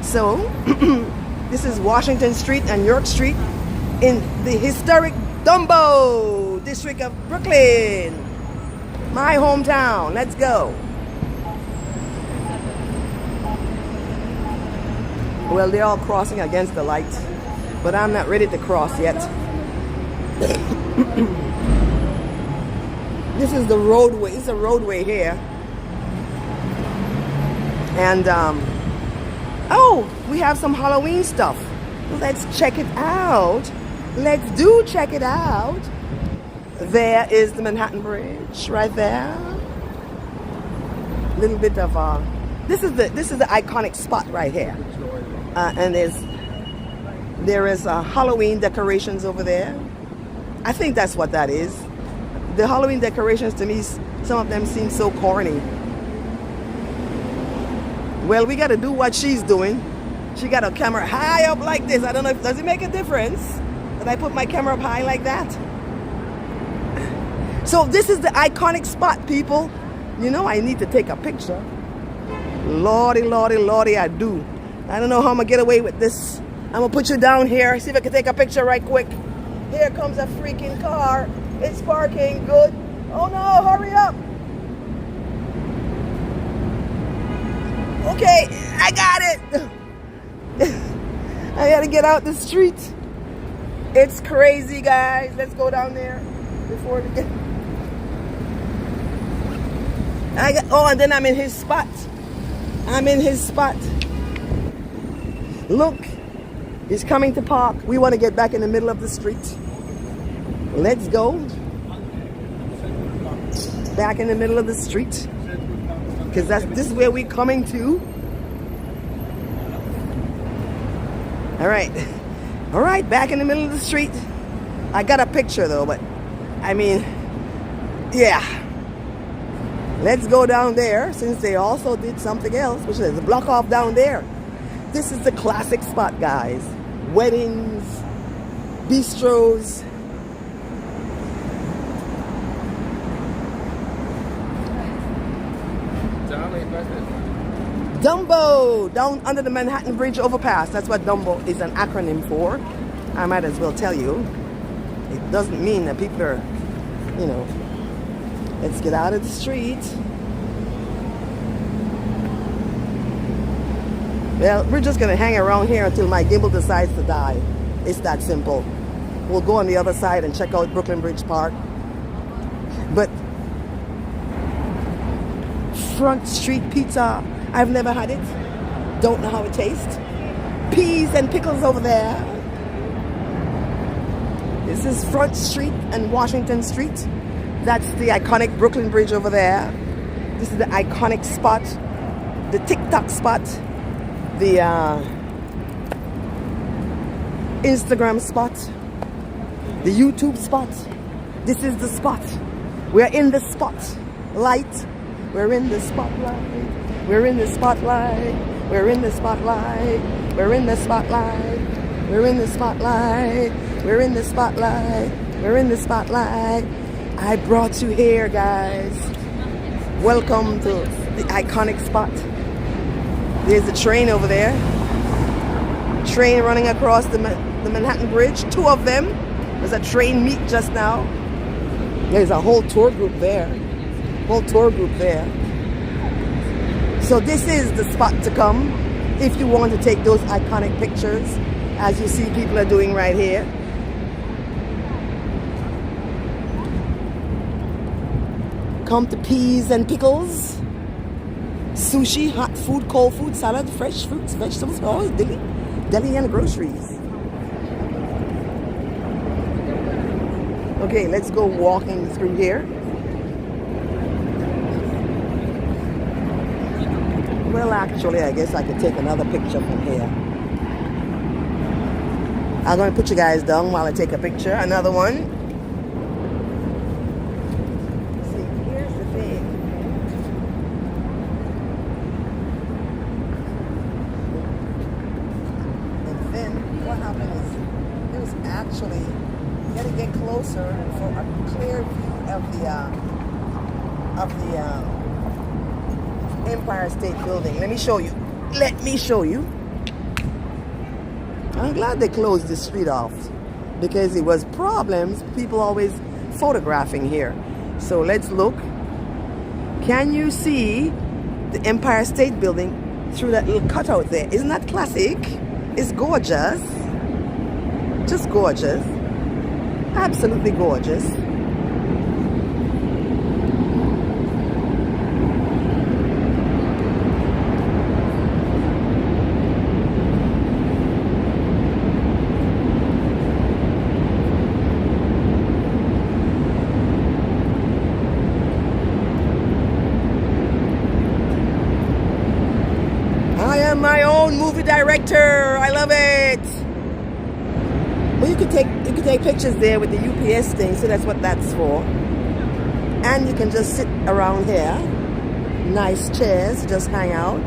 So, this is Washington Street and York Street in the historic Dumbo district of Brooklyn. My hometown. Let's go. Well, they're all crossing against the light, but I'm not ready to cross yet. This is the roadway. It's a roadway here. And, oh, we have some Halloween stuff. Let's check it out. Let's check it out. There is the Manhattan Bridge right there. A little bit of this is the iconic spot right here. And there's There is Halloween decorations over there. I think that's what that is. The Halloween decorations, to me, some of them seem so corny. Well, we got to do what she's doing. She got a camera high up like this. I don't know if, does it make a difference that I put my camera up high like that? So this is the iconic spot, people. You know, I need to take a picture. Lordy, lordy, lordy, I do. I don't know how I'm gonna get away with this. I'm gonna put you down here, see if I can take a picture right quick. Here comes a freaking car. It's parking good. Oh no, hurry up. Okay, I got it. I gotta get out the street. It's crazy, guys. Let's go down there before we get. Oh, and then I'm in his spot. I'm in his spot. Look, he's coming to park. We want to get back in the middle of the street. Let's go. Back in the middle of the street. Because this is where we're coming to. All right, back in the middle of the street. I got a picture though, but I mean, yeah. Let's go down there, since they also did something else, which is a block off down there. This is the classic spot, guys. Weddings, bistros. Dumbo, down under the Manhattan Bridge overpass. That's what Dumbo is an acronym for. I might as well tell you. It doesn't mean that people are, you know. Let's get out of the street. Well, we're just gonna hang around here until my gimbal decides to die. It's that simple. We'll go on the other side and check out Brooklyn Bridge Park. But Front Street Pizza, I've never had it. Don't know how it tastes. Peas and pickles over there. This is Front Street and Washington Street. That's the iconic Brooklyn Bridge over there. This is the iconic spot, the TikTok spot, the Instagram spot, the YouTube spot. This is the spot. We're in the spotlight. We're in the spotlight. We're in the spotlight. We're in the spotlight. We're in the spotlight. We're in the spotlight. We're in the spotlight. We're in the spotlight. I brought you here, guys. Welcome to the iconic spot. There's a train over there. Train running across the Manhattan Bridge. Two of them. There's a train meet just now. There's a whole tour group there. So this is the spot to come if you want to take those iconic pictures, as you see people are doing right here. Come to Peas and Pickles, sushi, hot food, cold food, salad, fresh fruits, vegetables, all deli and groceries. Okay, let's go walking through here. Well, actually, I guess I could take another picture from here. I'm going to put you guys down while I take a picture. Another one. Actually, you got to get closer for a clear view of the Empire State Building. Let me show you. I'm glad they closed the street off because it was problems. People always photographing here. So let's look. Can you see the Empire State Building through that little cutout there? Isn't that classic? It's gorgeous. Just gorgeous. Absolutely gorgeous. I am my own movie director. I love it. Well, you could take pictures there with the UPS thing, so that's what that's for. And you can just sit around here. Nice chairs, just hang out.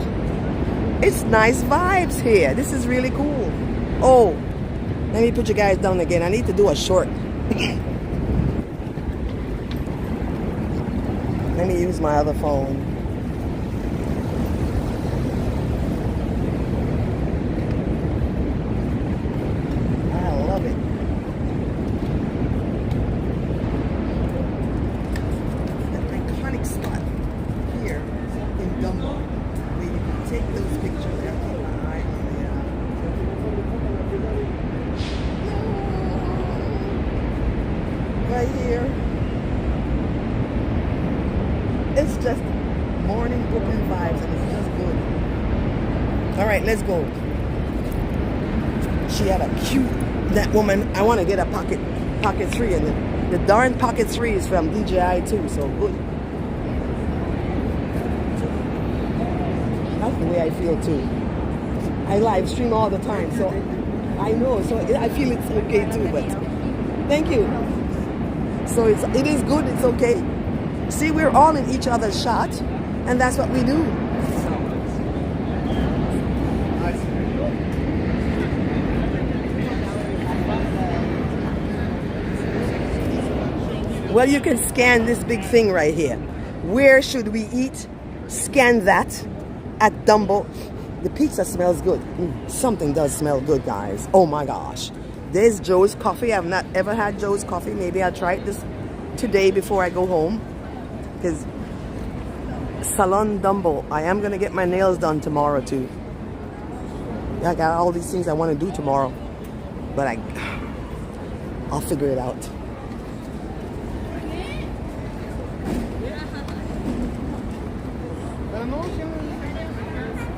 It's nice vibes here. This is really cool. Oh, let me put you guys down again. I need to do a short. Let me use my other phone. I love it. That iconic spot here in Dumbo, where you can take those pictures. I'll keep my eye on it. Right here. It's just morning Brooklyn vibes, and it's just good. All right, let's go. She had a cute, that woman. I want to get a pocket 3, and the darn pocket 3 is from DJI too, so good. That's the way I feel too. I live stream all the time, so I know, so I feel it's okay too, but thank you. So it is good, it's okay. See, we're all in each other's shot, and that's what we do. Well, you can scan this big thing right here. Where should we eat? Scan that at Dumbo. The pizza smells good. Something does smell good, guys. Oh my gosh. There's Joe's Coffee. I've not ever had Joe's Coffee. Maybe I'll try it this today before I go home. Because Salon Dumbo, I am going to get my nails done tomorrow too. I got all these things I want to do tomorrow. But I'll figure it out.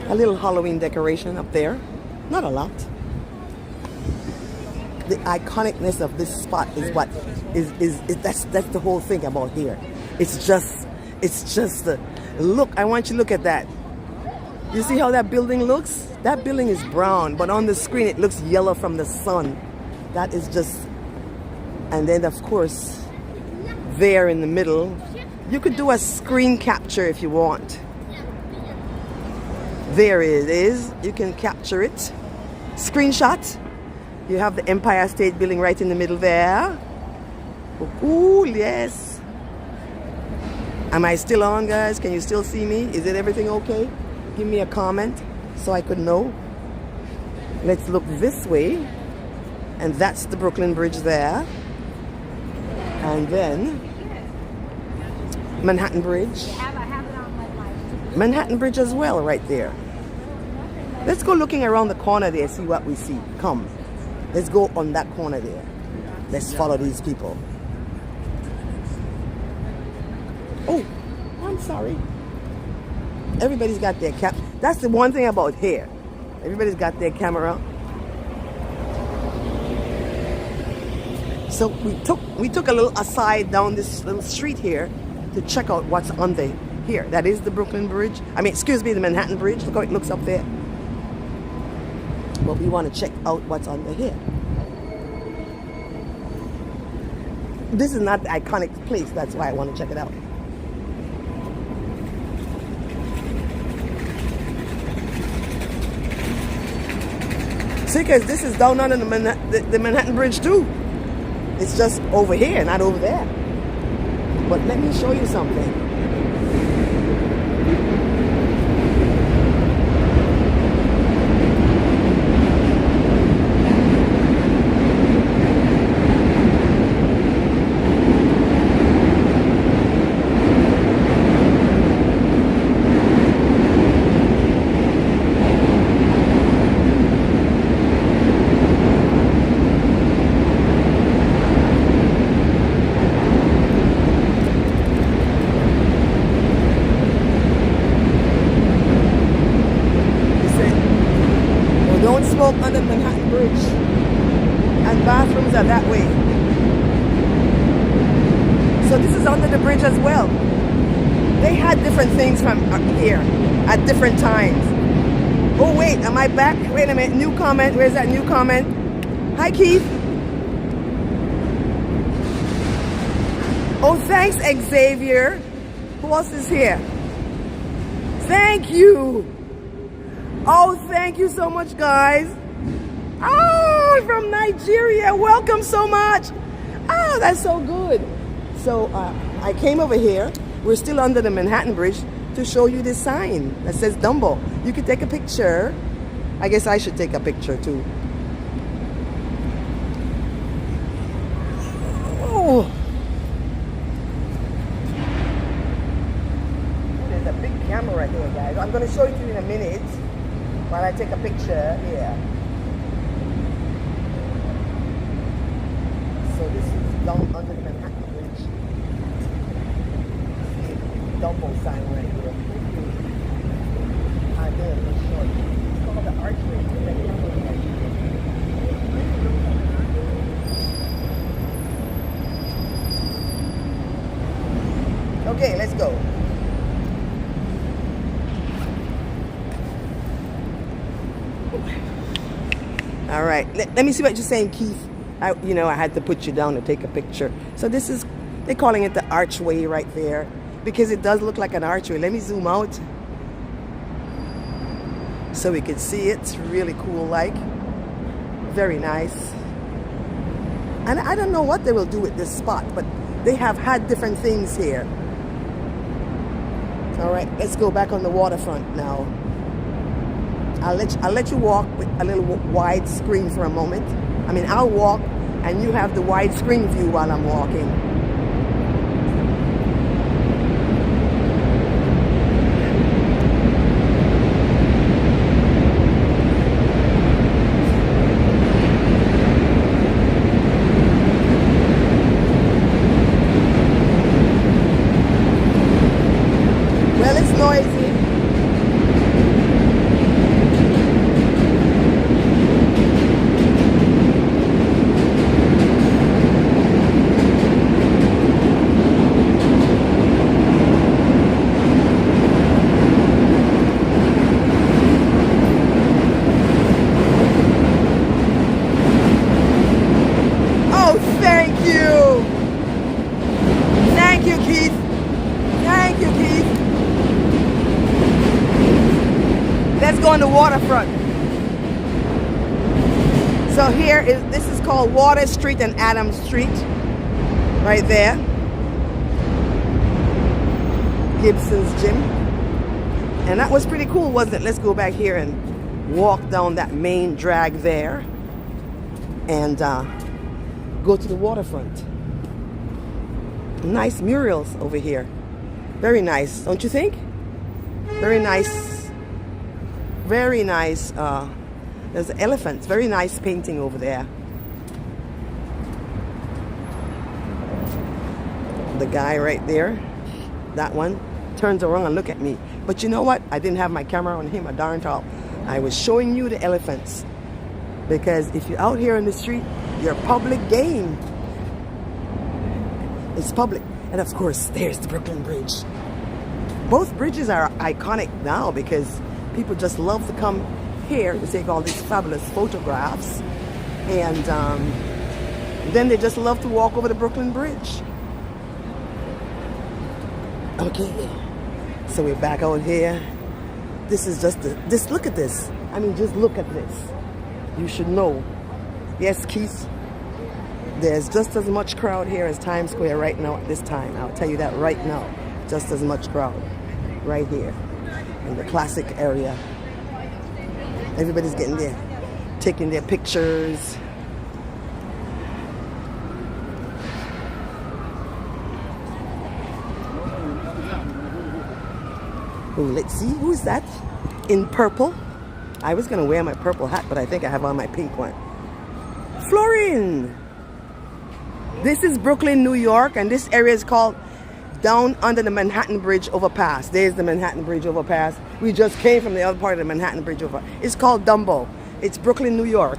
A little Halloween decoration up there. Not a lot. The iconicness of this spot is what is that's the whole thing about here. It's just the look. I want you to look at that. You see how that building looks? That building is brown, but on the screen it looks yellow from the sun. That is just, and then of course there in the middle, you could do a screen capture if you want. There it is. You can capture it. Screenshot. You have the Empire State Building right in the middle there. Ooh, yes. Am I still on, guys? Can you still see me? Is it everything okay? Give me a comment so I could know. Let's look this way. And that's the Brooklyn Bridge there. And then Manhattan Bridge. Manhattan Bridge as well right there. Let's go looking around the corner there, see what we see. Come. Let's go on that corner there. Let's follow these people. Oh, I'm sorry. Everybody's got their that's the one thing about here. Everybody's got their camera. So we took a little aside down this little street here to check out what's on the here. That is the Brooklyn Bridge. I mean, excuse me, the Manhattan Bridge. Look how it looks up there. But we want to check out what's under here. This is not the iconic place. That's why I want to check it out. See, because this is down under the Manhattan Bridge too. It's just over here, not over there. But let me show you something. Under Manhattan Bridge, and bathrooms are that way. So this is under the bridge as well. They had different things from here at different times. Oh wait, am I back? Wait a minute, new comment. Where's that new comment? Hi Keith. Oh, thanks, Xavier. Who else is here? Thank you. Oh, thank you so much, guys. Oh, from Nigeria. Welcome so much. Oh, that's so good. So I came over here. We're still under the Manhattan Bridge to show you this sign that says Dumbo. You can take a picture. I guess I should take a picture too. Oh. There's a big camera here, guys. I'm going to show it to you in a minute while I take a picture here. So this is down under the Manhattan Bridge. Dumbo sign right here. Ah, there, it's short. It's called the archway. Okay, let's go. All right, let me see what you're saying, Keith. I had to put you down to take a picture. So this is, they're calling it the archway right there because it does look like an archway. Let me zoom out so we can see it. It's really cool, like. Very nice. And I don't know what they will do with this spot, but they have had different things here. All right, let's go back on the waterfront now. I'll let you walk with a little wide screen for a moment. I mean, I'll walk and you have the wide screen view while I'm walking. Well, it's noisy. Let's go on the waterfront. So this is called Water Street and Adams Street. Right there. Gibson's Gym. And that was pretty cool, wasn't it? Let's go back here and walk down that main drag there. And go to the waterfront. Nice murals over here. Very nice, don't you think? Very nice. Very nice. There's elephants. Very nice painting over there. The guy right there, that one, turns around and look at me. But you know what? I didn't have my camera on him a darn all. I was showing you the elephants. Because if you're out here in the street, you're public game. It's public. And of course, there's the Brooklyn Bridge. Both bridges are iconic now because people just love to come here to take all these fabulous photographs. And then they just love to walk over the Brooklyn Bridge. Okay, so we're back out here. This is just look at this. I mean, just look at this. You should know. Yes, Keith, there's just as much crowd here as Times Square right now at this time. I'll tell you that right now. Just as much crowd right here in the classic area. Everybody's getting there, taking their pictures. Oh, let's see, who's that in purple? I was gonna wear my purple hat, but I think I have on my pink one. Florin! This is Brooklyn, New York, and this area is called down under the Manhattan Bridge overpass. There's the Manhattan Bridge overpass. We just came from the other part of the Manhattan Bridge overpass. It's called Dumbo. It's Brooklyn, New York.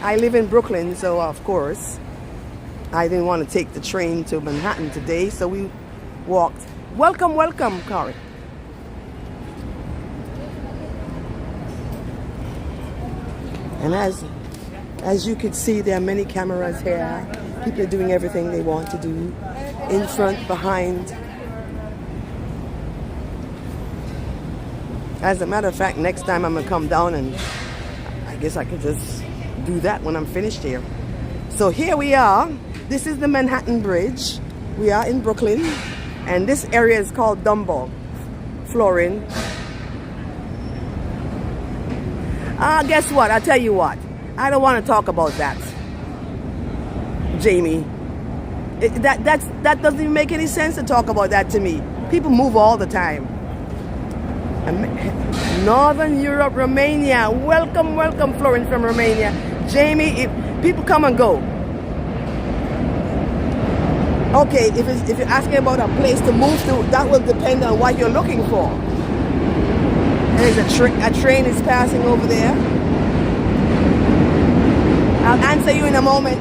I live in Brooklyn, so of course, I didn't want to take the train to Manhattan today, so we walked. Welcome, welcome, Corey. And as you can see, there are many cameras here. People are doing everything they want to do. in front, behind. As a matter of fact, next time I'm gonna come down, and I guess I could just do that when I'm finished here. So here we are. This is the Manhattan Bridge. We are in Brooklyn, and this area is called Dumbo, Florin. Guess what? I'll tell you what. I don't want to talk about that, Jamie. That doesn't even make any sense to talk about that to me. People move all the time. Northern Europe, Romania. Welcome, welcome, Florence from Romania. Jamie, people come and go. Okay, if you're asking about a place to move to, that will depend on what you're looking for. There's a train is passing over there. I'll answer you in a moment.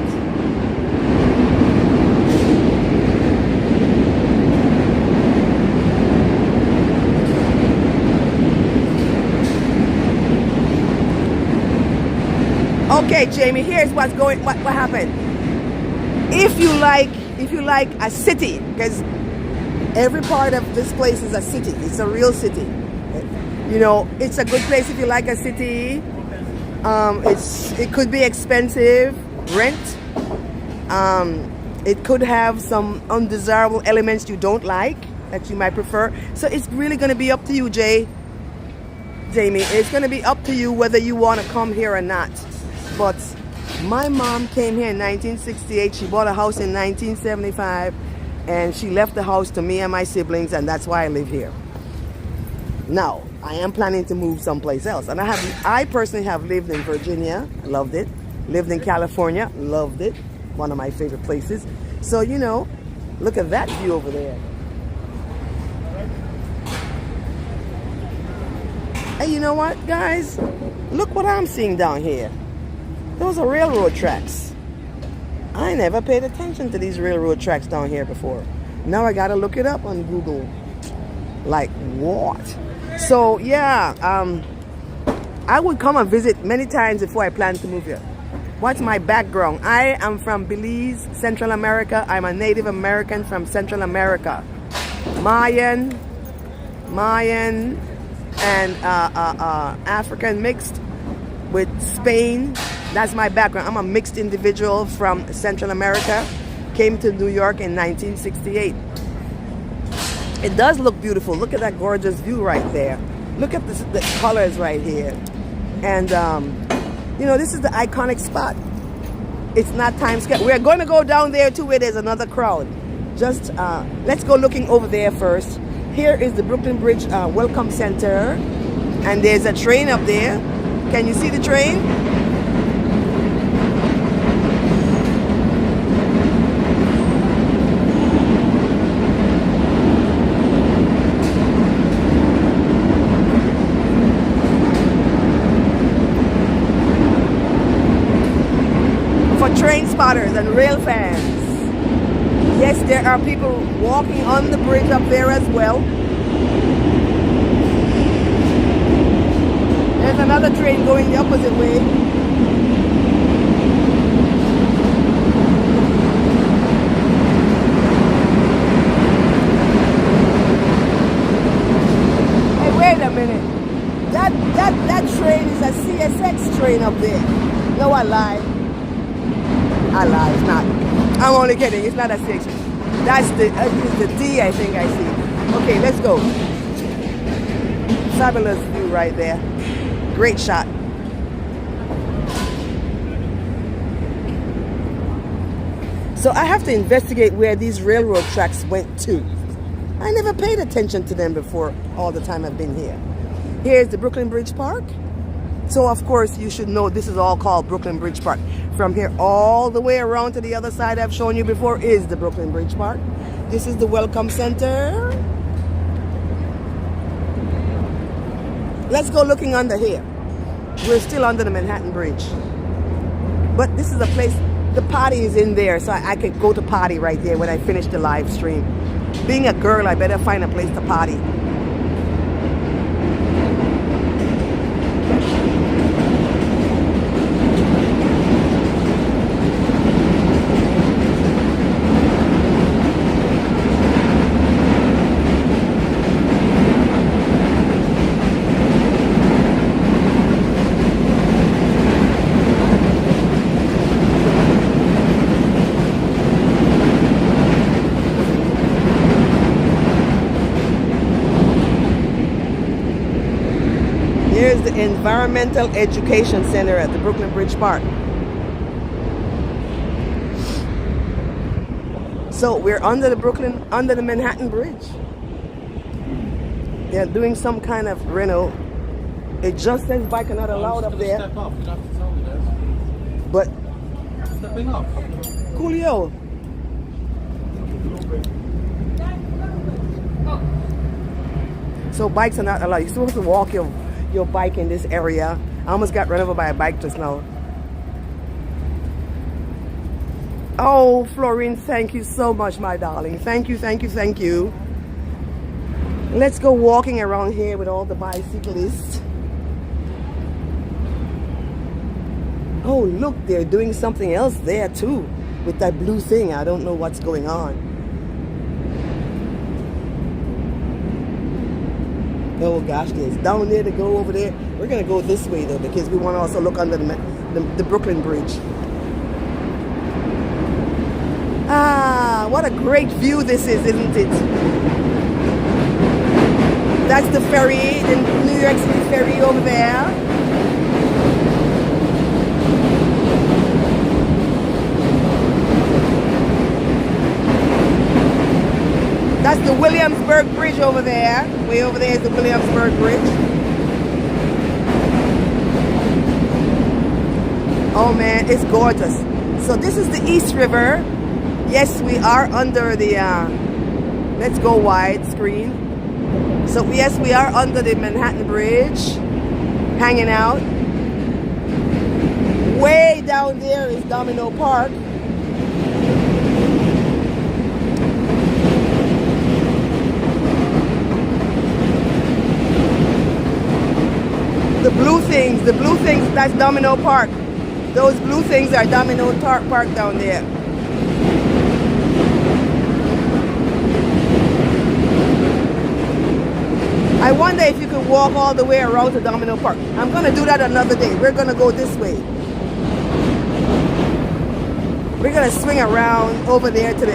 Okay, Jamie, here's what happened. If you like a city, because every part of this place is a city. It's a real city. You know, it's a good place if you like a city. It could be expensive, rent. It could have some undesirable elements you don't like that you might prefer. So it's really going to be up to you, Jamie. It's going to be up to you whether you want to come here or not. But my mom came here in 1968. She bought a house in 1975, and she left the house to me and my siblings, and that's why I live here. Now, I am planning to move someplace else. And I personally have lived in Virginia, loved it. Lived in California, loved it. One of my favorite places. So, you know, look at that view over there. Hey, you know what, guys? Look what I'm seeing down here. Those are railroad tracks. I never paid attention to these railroad tracks down here before. Now I gotta look it up on Google. Like, what? So, yeah, I would come and visit many times before I plan to move here. What's my background? I am from Belize, Central America. I'm a Native American from Central America. Mayan, and African mixed with Spain. That's my background. I'm a mixed individual from Central America. Came to New York in 1968. It does look beautiful. Look at that gorgeous view right there. Look at the colors right here. And, you know, this is the iconic spot. It's not Times Square. We're going to go down there too where there's another crowd. Just, let's go looking over there first. Here is the Brooklyn Bridge Welcome Center. And there's a train up there. Can you see the train? Train spotters and rail fans. Yes, there are people walking on the bridge up there as well. There's another train going the opposite way. Hey, wait a minute. That train is a CSX train up there. No, I lied. I lie, it's not. I'm only kidding, it's not a 6. That's the D, I think I see. Okay, let's go. Fabulous view right there. Great shot. So I have to investigate where these railroad tracks went to. I never paid attention to them before all the time I've been here. Here's the Brooklyn Bridge Park. So of course you should know this is all called Brooklyn Bridge Park. From here all the way around to the other side I've shown you before is the Brooklyn Bridge Park. This is the Welcome Center. Let's go looking under here. We're still under the Manhattan Bridge. But this is a place, the party is in there, so I could go to party right there when I finish the live stream. Being a girl, I better find a place to party. is the Environmental Education Center at the Brooklyn Bridge Park. So we're under the Manhattan Bridge. They're doing some kind of reno. It just says bike are not allowed up there. Step up. You don't have to tell me this. But Stepping up. coolio. So bikes are not allowed. You're supposed to walk your bike in this area. I almost got run over by a bike just now. Oh, Florine, thank you so much, my darling. Thank you, thank you, thank you. Let's go walking around here with all the bicyclists. Oh, look, they're doing something else there too with that blue thing. I don't know what's going on. Oh gosh, there's down there to go over there. We're gonna go this way though because we want to also look under the Brooklyn Bridge. Ah, what a great view this is, isn't it? That's the ferry, the New York City ferry over there. That's the Williamsburg Bridge over there. Way over there is the Williamsburg Bridge. Oh man, it's gorgeous. So this is the East River. Yes, we are under the, let's go wide screen. So yes, we are under the Manhattan Bridge, hanging out. Way down there is Domino Park. The blue things, that's Domino Park. Those blue things are Domino Park down there. I wonder if you could walk all the way around to Domino Park. I'm going to do that another day. We're going to go this way. We're going to swing around over there to the,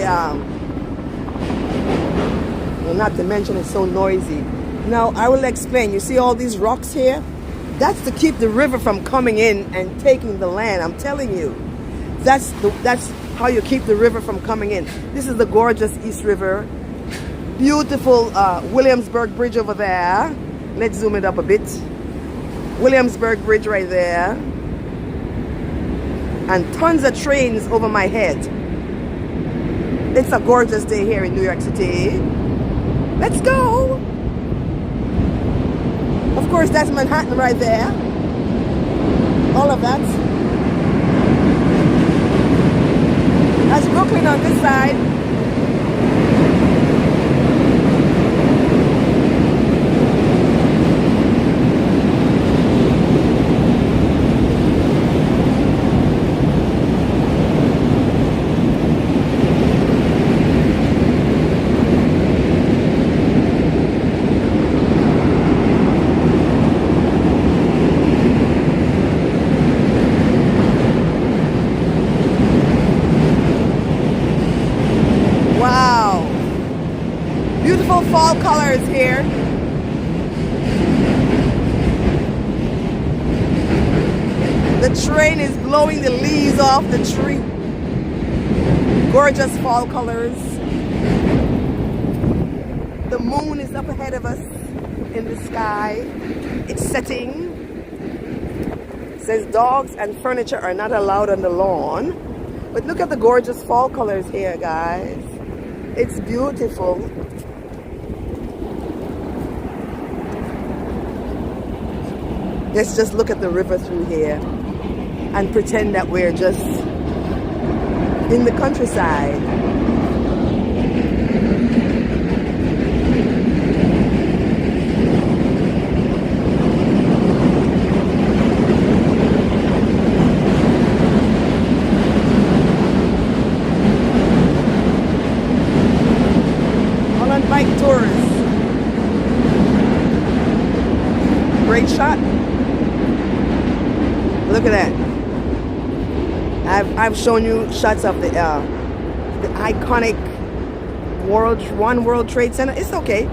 well, not to mention it's so noisy. Now, I will explain. You see all these rocks here? That's to keep the river from coming in and taking the land. I'm telling you. That's how you keep the river from coming in. This is the gorgeous East River. Beautiful Williamsburg Bridge over there. Let's zoom it up a bit. Williamsburg Bridge right there. And tons of trains over my head. It's a gorgeous day here in New York City. Let's go. Of course, that's Manhattan right there. All of that. That's Brooklyn on this side. Fall colors here. The train is blowing the leaves off the tree. Gorgeous fall colors. The moon is up ahead of us in the sky. It's setting. It says dogs and furniture are not allowed on the lawn. But look at the gorgeous fall colors here, guys. It's beautiful. Let's just look at the river through here and pretend that we're just in the countryside. Holland Bike Tours. Great shot. Look at that. I've shown you shots of the iconic One World Trade Center. It's okay.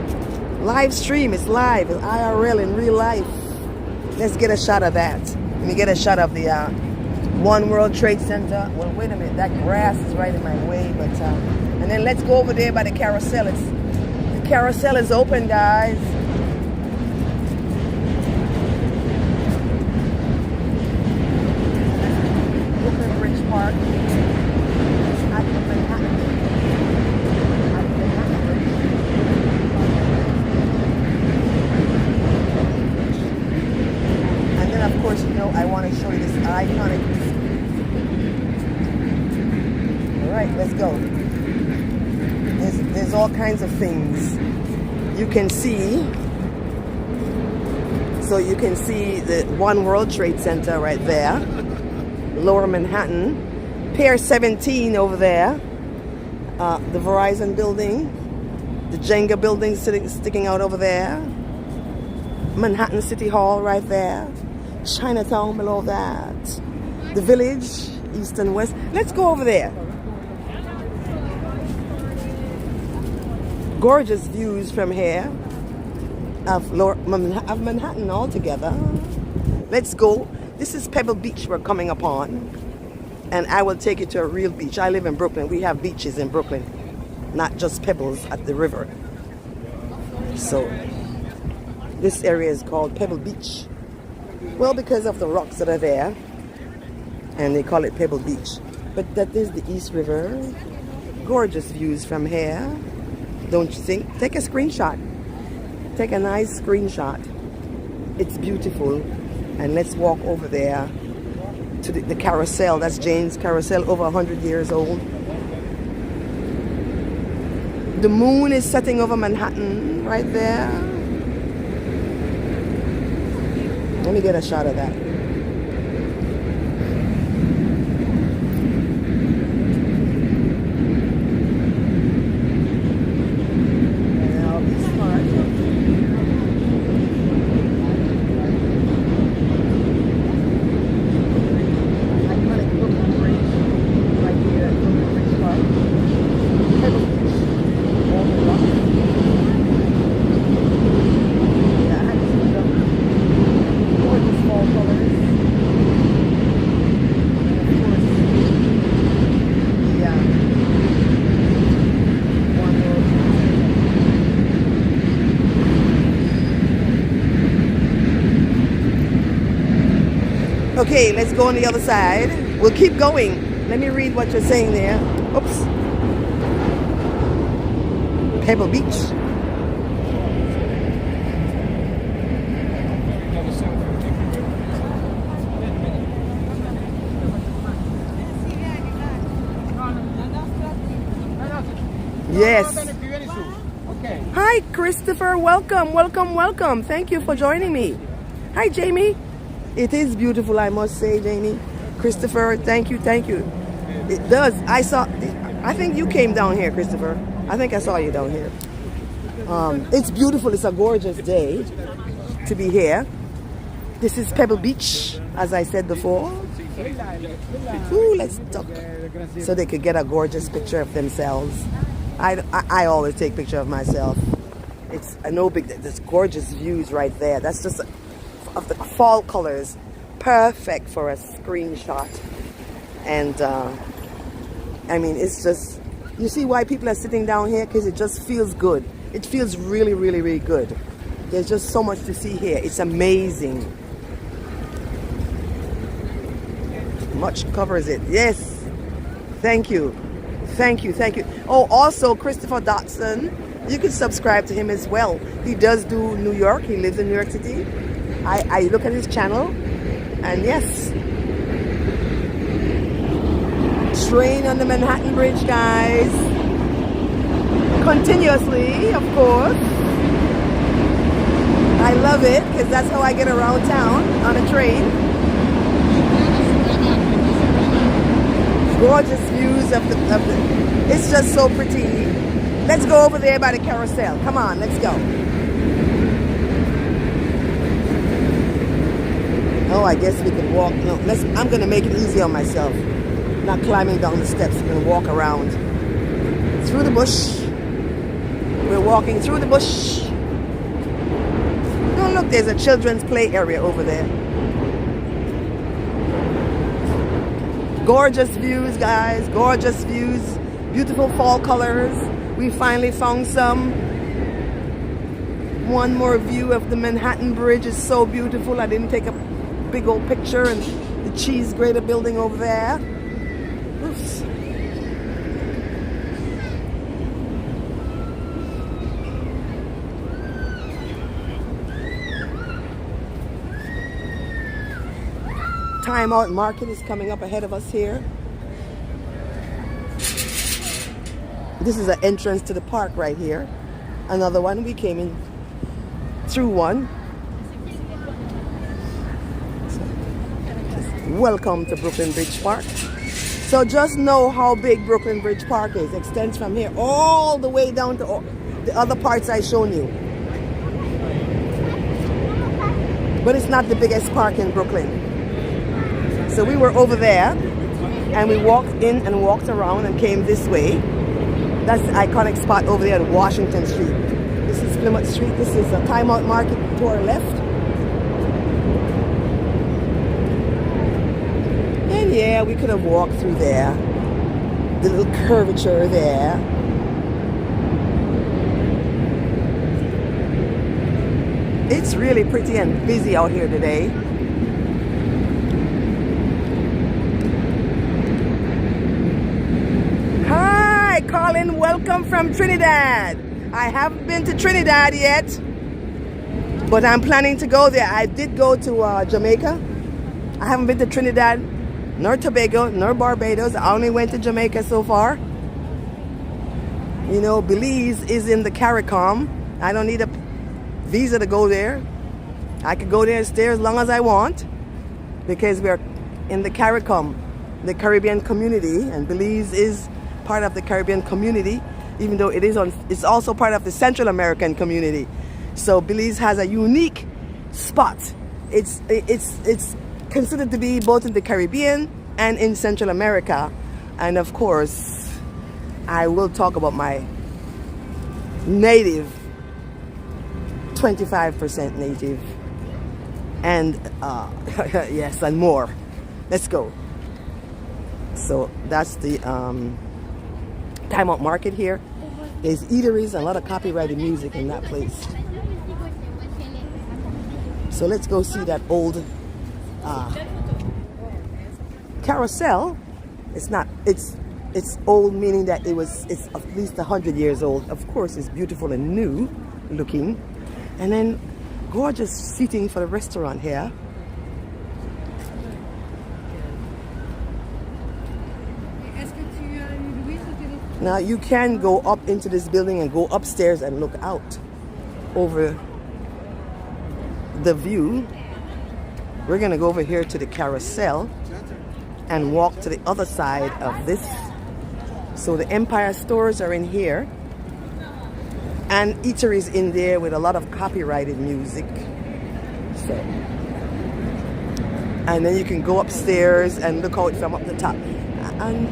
Live stream. It's live. It's IRL in real life. Let's get a shot of that. Let me get a shot of the One World Trade Center. Well, wait a minute. That grass is right in my way. But and then let's go over there by the Carousel. The Carousel is open, guys. Brooklyn Bridge Park. At the Manhattan. At the Manhattan Bridge. And then, of course, you know, I want to show you this iconic. All right, let's go. There's all kinds of things you can see. So you can see the One World Trade Center right there, Lower Manhattan, Pier 17 over there, the Verizon building, the Jenga building sticking out over there, Manhattan City Hall right there, Chinatown below that, the Village, East and West. Let's go over there. Gorgeous views from here of Manhattan altogether. Let's go. This is Pebble Beach we're coming upon, and I will take you to a real beach. I live in Brooklyn. We have beaches in Brooklyn, not just pebbles at the river. So this area is called Pebble Beach. Well, because of the rocks that are there, and they call it Pebble Beach. But that is the East River. Gorgeous views from here. Don't you think? Take a screenshot. Take a nice screenshot. It's beautiful. And let's walk over there to the Carousel. That's Jane's Carousel, over 100 years old. The moon is setting over Manhattan right there. Let me get a shot of that. Okay, let's go on the other side. We'll keep going. Let me read what you're saying there. Oops. Pebble Beach. Yes. Hi, Christopher. Welcome, welcome, welcome. Thank you for joining me. Hi, Jamie. It is beautiful, I must say, Jamie. Christopher, thank you, thank you. It does. I think you came down here, Christopher. I think I saw you down here. It's beautiful. It's a gorgeous day to be here. This is Pebble Beach, as I said before. Ooh, let's duck. So they could get a gorgeous picture of themselves. I always take a picture of myself. It's no big, there's gorgeous views right there. That's just of the fall colors, perfect for a screenshot. And I mean, it's just, you see why people are sitting down here? Because it just feels good. It feels really, really, really good. There's just so much to see here. It's amazing. Much covers it. Yes. Thank you. Thank you. Thank you. Oh, also Christopher Dotson. You can subscribe to him as well. He does do New York. He lives in New York City. I look at his channel, and yes, train on the Manhattan Bridge, guys, continuously, of course. I love it because that's how I get around town, on a train. Gorgeous views of the it's just so pretty. Let's go over there by the Carousel. Come on, let's go. Oh, I guess we could walk. No, I'm going to make it easy on myself. Not climbing down the steps. We're going to walk around. Through the bush. We're walking through the bush. Oh, Look, there's a children's play area over there. Gorgeous views, guys. Gorgeous views. Beautiful fall colors. We finally found some. One more view of the Manhattan Bridge is so beautiful. I didn't take a big old picture. And the cheese grater building over there. Oops. Time Out Market is coming up ahead of us here. This is an entrance to the park right here. Another one. We came in through one. Welcome to Brooklyn Bridge Park. So just know how big Brooklyn Bridge Park is. It extends from here all the way down to the other parts I've shown you. But it's not the biggest park in Brooklyn. So we were over there and we walked in and walked around and came this way. That's the iconic spot over there on Washington Street. This is Plymouth Street. This is a Time Out Market to our left. And yeah, we could have walked through there. The little curvature there. It's really pretty and busy out here today. Hi, Colin. Welcome from Trinidad. I haven't been to Trinidad yet, but I'm planning to go there. I did go to Jamaica. I haven't been to Trinidad, nor Tobago, nor Barbados. I only went to Jamaica so far. You know, Belize is in the CARICOM. I don't need a visa to go there. I could go there and stay as long as I want because we're in the CARICOM, the Caribbean community, and Belize is part of the Caribbean community, even though it's also part of the Central American community. So Belize has a unique spot. It's considered to be both in the Caribbean and in Central America. And of course, I will talk about my native, 25% native, and yes, and more. Let's go. So that's the Time Out Market here. There's eateries and a lot of copyrighted music in that place. So let's go see that old Carousel. It's old, meaning that it's at least 100 years old. Of course, it's beautiful and new looking. And then gorgeous seating for the restaurant here. Now you can go up into this building and go upstairs and look out over the view. We're gonna go over here to the Carousel and walk to the other side of this. So the Empire stores are in here and eateries in there with a lot of copyrighted music. So, and then you can go upstairs and look out from up the top. And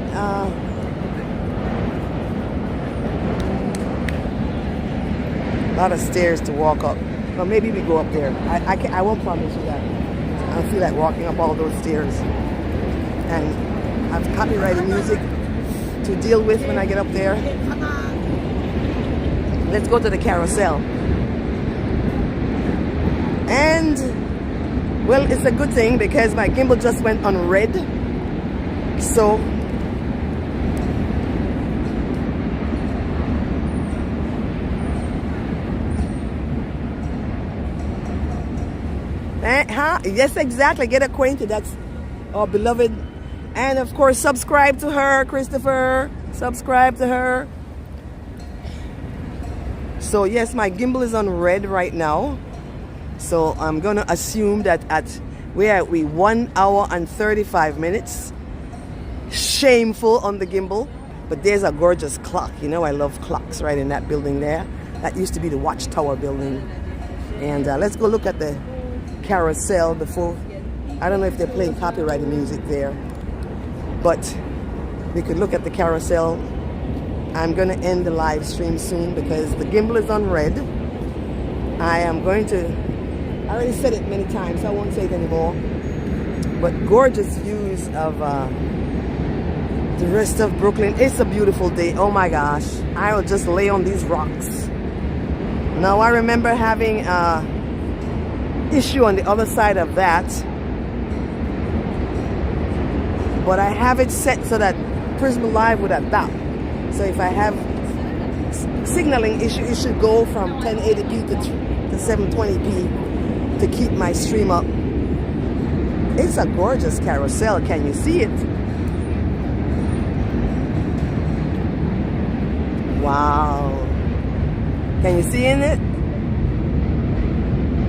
a lot of stairs to walk up. Well, maybe we go up there. I won't promise you that. I don't feel like walking up all those stairs. And I have copyrighted music to deal with when I get up there. Let's go to the Carousel. And, well, it's a good thing because my gimbal just went on red. So, yes, exactly. Get acquainted. That's our beloved. And of course, subscribe to her, Christopher. Subscribe to her. So yes, my gimbal is on red right now. So I'm gonna assume that we're at 1 hour and 35 minutes. Shameful on the gimbal, but there's a gorgeous clock. You know I love clocks right in that building there. That used to be the Watchtower building. And let's go look at the Carousel before. I don't know if they're playing copyrighted music there, but we could look at the Carousel. I'm going to end the live stream soon because the gimbal is on red. I am going to I already said it many times, so I won't say it anymore. But gorgeous views of the rest of Brooklyn. It's a beautiful day. Oh my gosh. I will just lay on these rocks. Now I remember having issue on the other side of that. But I have it set so that Prism Live would adapt. So if I have signaling issue, it should go from 1080p to 720p to keep my stream up. It's a gorgeous carousel. Can you see it? Wow. Can you see in it?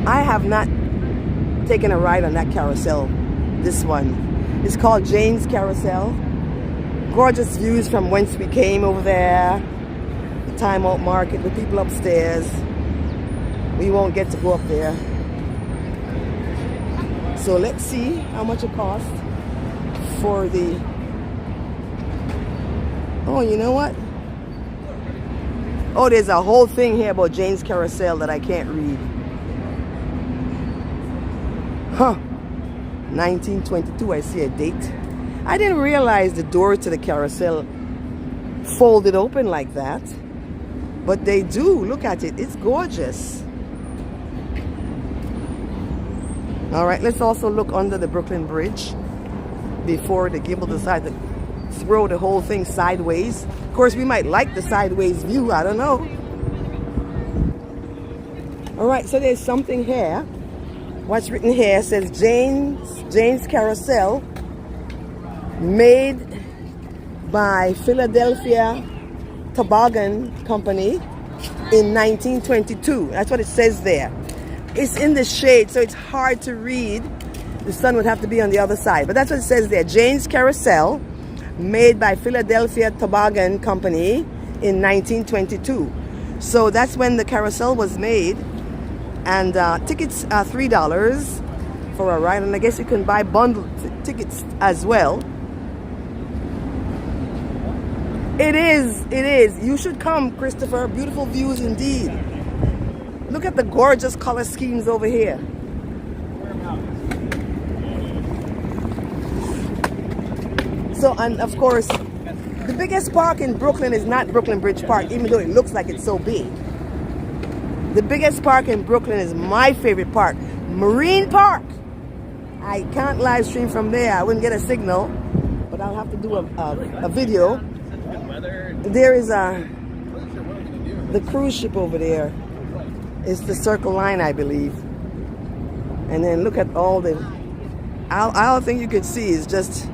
I have not taken a ride on that carousel. This one. It's called Jane's Carousel. Gorgeous views from whence we came over there. The Time Out Market, the people upstairs. We won't get to go up there. So let's see how much it costs for the... Oh, you know what? Oh, there's a whole thing here about Jane's Carousel that I can't read. Huh. 1922, I see a date. I didn't realize the door to the carousel folded open like that. But they do. Look at it. It's gorgeous. All right, let's also look under the Brooklyn Bridge before the gimbal decide to throw the whole thing sideways. Of course, we might like the sideways view. I don't know. All right, so there's something here. What's written here says Jane's Carousel, made by Philadelphia Toboggan Company in 1922. That's what it says there. It's in the shade, so it's hard to read. The sun would have to be on the other side. But that's what it says there. Jane's Carousel, made by Philadelphia Toboggan Company in 1922. So that's when the carousel was made. And tickets are $3 for a ride. And I guess you can buy bundled tickets as well. It is. You should come, Christopher. Beautiful views indeed. Look at the gorgeous color schemes over here. So, and of course, the biggest park in Brooklyn is not Brooklyn Bridge Park, even though it looks like it's so big. The biggest park in Brooklyn is my favorite park, Marine Park. I can't live stream from there. I wouldn't get a signal, but I'll have to do a video. There is the cruise ship over there. It's the Circle Line, I believe. And then look at all the... All thing you could see is just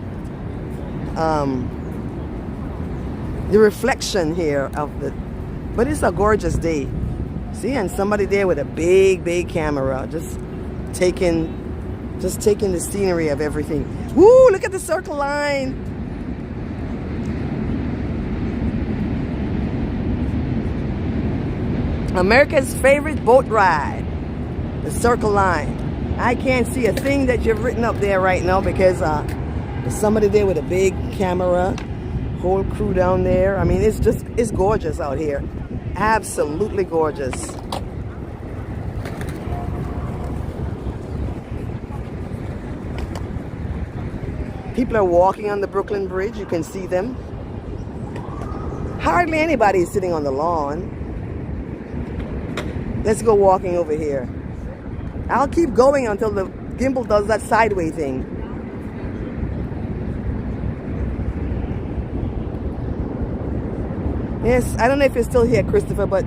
the reflection here of the... But it's a gorgeous day. See, and somebody there with a big camera, just taking the scenery of everything. Woo! Look at the Circle Line. America's favorite boat ride, the Circle Line. I can't see a thing that you've written up there right now because there's somebody there with a big camera, whole crew down there. I mean, it's gorgeous out here. Absolutely gorgeous. People are walking on the Brooklyn Bridge. You can see them. Hardly anybody is sitting on the lawn. Let's go walking over here. I'll keep going until the gimbal does that sideways thing. Yes, I don't know if you're still here, Christopher, but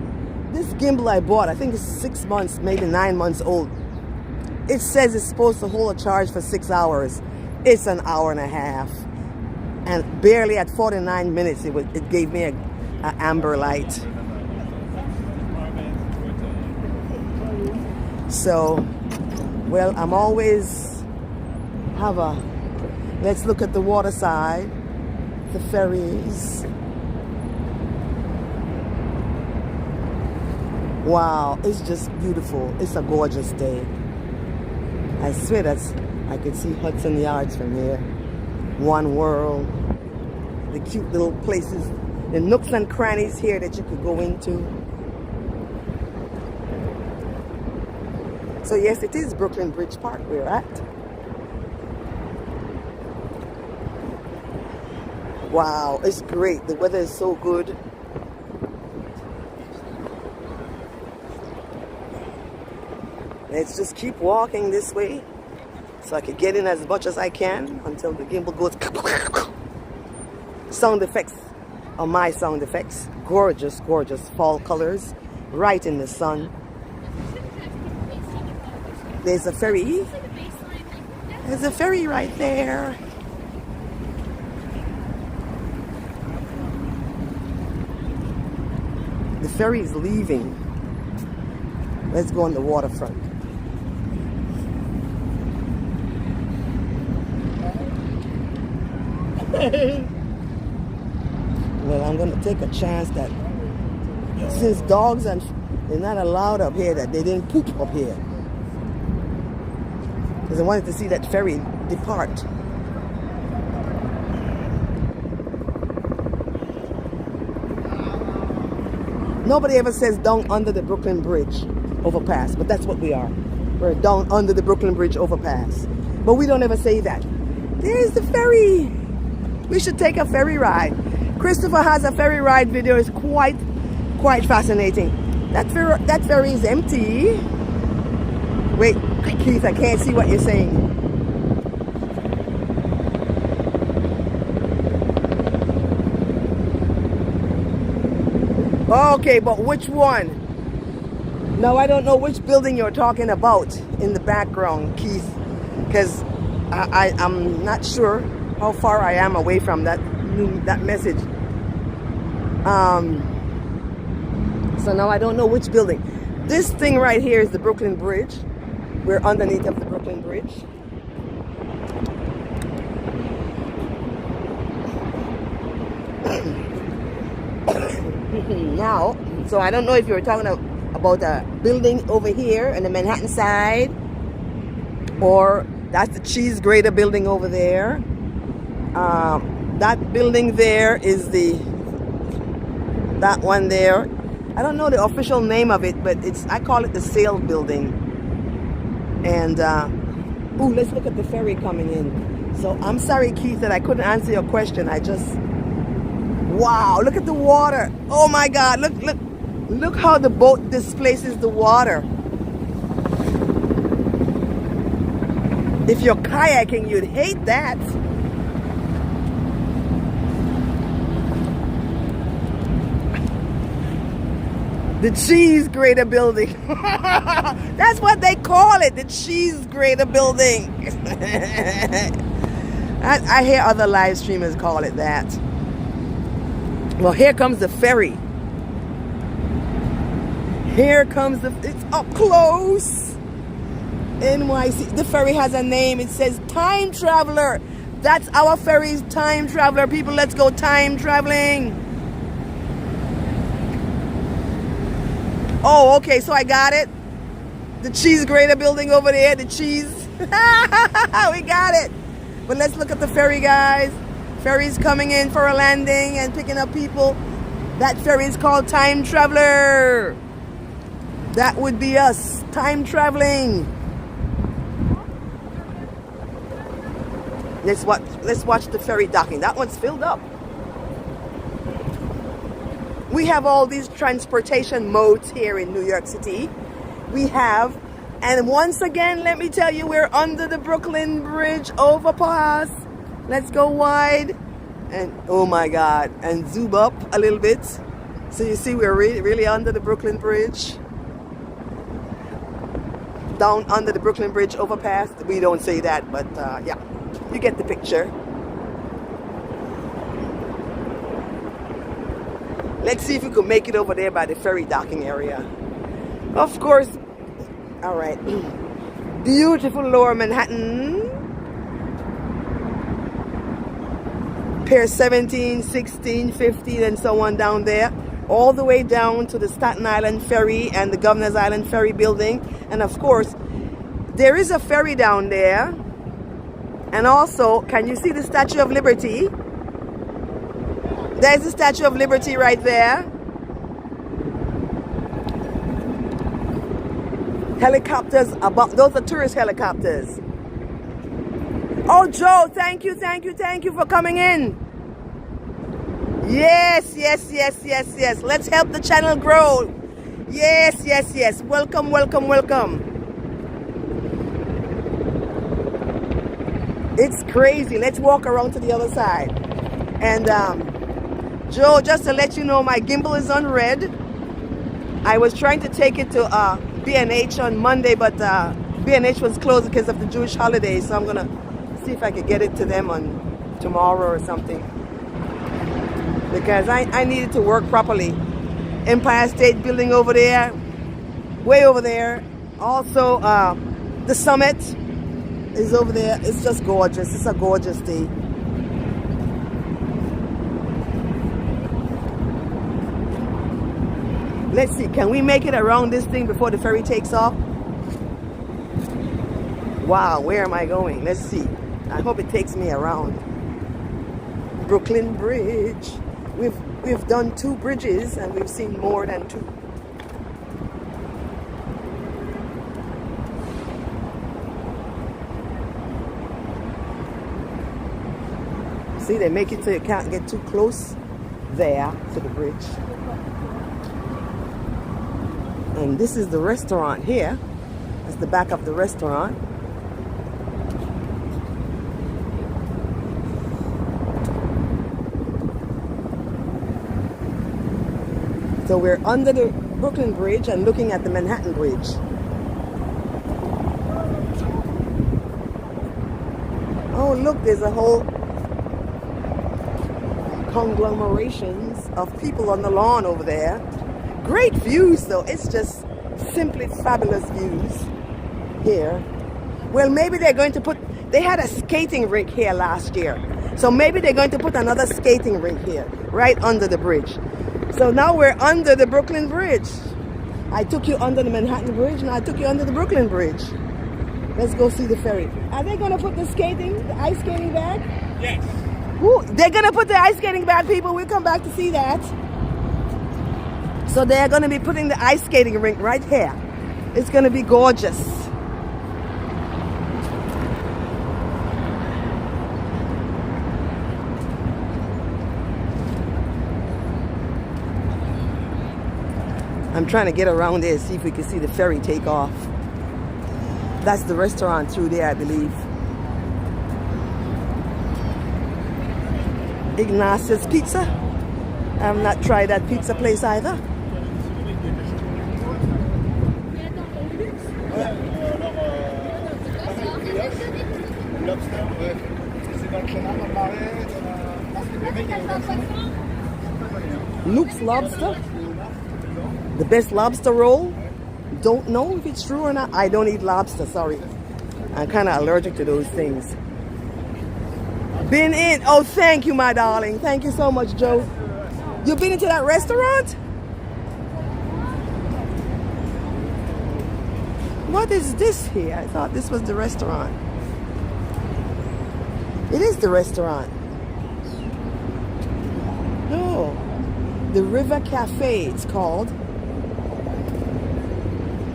this gimbal I bought, I think it's 6 months, maybe 9 months old. It says it's supposed to hold a charge for 6 hours. It's an hour and a half. And barely at 49 minutes, it gave me an amber light. So, well, I'm always let's look at the water side, the ferries. Wow, it's just beautiful. It's a gorgeous day. I swear I could see Hudson Yards from here. One World, the cute little places, the nooks and crannies here that you could go into. So yes, it is Brooklyn Bridge Park we're at. Wow, it's great. The weather is so good. Let's just keep walking this way so I can get in as much as I can until the gimbal goes. Sound effects are my sound effects. Gorgeous, gorgeous fall colors right in the sun. There's a ferry. There's a ferry right there. The ferry is leaving. Let's go on the waterfront. Well, I'm going to take a chance that since dogs and they're not allowed up here, that they didn't poop up here. Because I wanted to see that ferry depart. Nobody ever says down under the Brooklyn Bridge overpass, but that's what we are. We're down under the Brooklyn Bridge overpass. But we don't ever say that. There's the ferry. We should take a ferry ride. Christopher has a ferry ride video. It's quite fascinating. That ferry is empty. Wait, Keith, I can't see what you're saying. Okay, but which one? Now I don't know which building you're talking about in the background, Keith, because I'm not sure how far I am away from that message. So now I don't know which building. This thing right here is the Brooklyn Bridge. We're underneath of the Brooklyn Bridge. Now, so I don't know if you were talking about a building over here on the Manhattan side, or that's the cheese grater building over there. That building there is that one there. I don't know the official name of it, but I call it the sale building. And ooh, let's look at the ferry coming in. So I'm sorry, Keith, that I couldn't answer your question. Wow, look at the water. Oh my God, look how the boat displaces the water. If you're kayaking, you'd hate that. The cheese grater building. That's what they call it, the cheese grater building. I hear other live streamers call it that. Well, here comes the ferry. Here comes it's up close. NYC. The ferry has a name. It says Time Traveler. That's our ferry's Time Traveler. People, let's go time traveling. Oh, okay, so I got it. The cheese grater building over there, the cheese. We got it. But let's look at the ferry, guys. Ferry's coming in for a landing and picking up people. That ferry is called Time Traveler. That would be us, time traveling. Let's watch the ferry docking. That one's filled up. We have all these transportation modes here in New York City. We have, and once again, let me tell you, we're under the Brooklyn Bridge overpass. Let's go wide, and oh my God, and zoom up a little bit. So you see we're really under the Brooklyn Bridge. Down under the Brooklyn Bridge overpass. We don't say that, but yeah, you get the picture. Let's see if we could make it over there by the ferry docking area. Of course. All right. Beautiful Lower Manhattan. Pier 17, 16, 15, and so on down there. All the way down to the Staten Island Ferry and the Governor's Island Ferry building. And of course, there is a ferry down there. And also, can you see the Statue of Liberty? There's the Statue of Liberty right there. helicopters about, those are tourist helicopters. Oh, Joe, thank you for coming in. Yes. Let's help the channel grow. Yes. Welcome. It's crazy. Let's walk around to the other side. And Joe, just to let you know, my gimbal is on red. I was trying to take it to B&H on Monday, but B&H was closed because of the Jewish holiday. So I'm gonna see if I could get it to them on tomorrow or something, because I needed to work properly. Empire State Building over there, way over there. Also, the summit is over there. It's just gorgeous. It's a gorgeous day. Let's see, can we make it around this thing before the ferry takes off? Wow, where am I going? Let's see. I hope it takes me around. Brooklyn Bridge. We've done 2 bridges and we've seen more than 2. See, they make it so you can't get too close there to the bridge. And this is the restaurant here. That's the back of the restaurant. So we're under the Brooklyn Bridge and looking at the Manhattan Bridge. Oh, look, there's a whole conglomerations of people on the lawn over there. Great views though. It's just simply fabulous views here. Well, maybe they're going to put, they had a skating rink here last year. So maybe they're going to put another skating rink here, right under the bridge. So now we're under the Brooklyn Bridge. I took you under the Manhattan Bridge and I took you under the Brooklyn Bridge. Let's go see the ferry. Are they going to put the ice skating back? Yes. Ooh, they're going to put the ice skating back, people. We'll come back to see that. So they're going to be putting the ice skating rink right here. It's going to be gorgeous. I'm trying to get around there, see if we can see the ferry take off. That's the restaurant through there, I believe. Ignatius Pizza. I have not tried that pizza place either. Luke's Lobster. The best lobster roll. Don't know if it's true or not. I don't eat lobster, sorry. I'm kind of allergic to those things. Been in. Oh, thank you, my darling. Thank you so much, Joe. You've been into that restaurant? What is this here? I thought this was the restaurant. It is the restaurant. Oh, the River Cafe, it's called.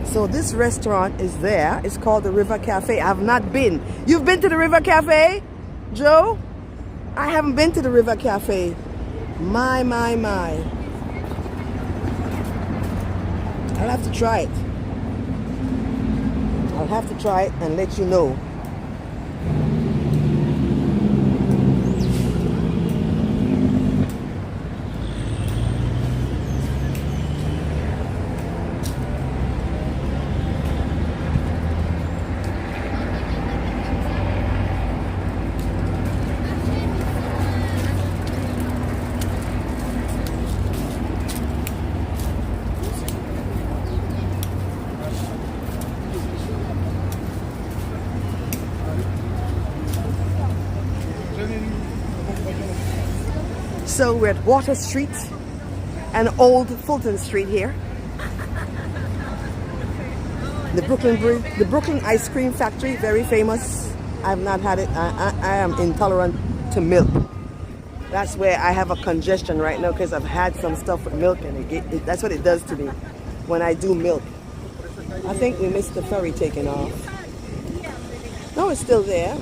So this restaurant is there. It's called the River Cafe. I have not been. You've been to the River Cafe, Joe? I haven't been to the River Cafe. My. I'll have to try it. I'll have to try it and let you know. So we're at Water Street and Old Fulton Street here. The Brooklyn Bridge, the Brooklyn Ice Cream Factory, very famous. I have not had it. I am intolerant to milk. That's where I have a congestion right now because I've had some stuff with milk and that's what it does to me when I do milk. I think we missed the ferry taking off. No, it's still there.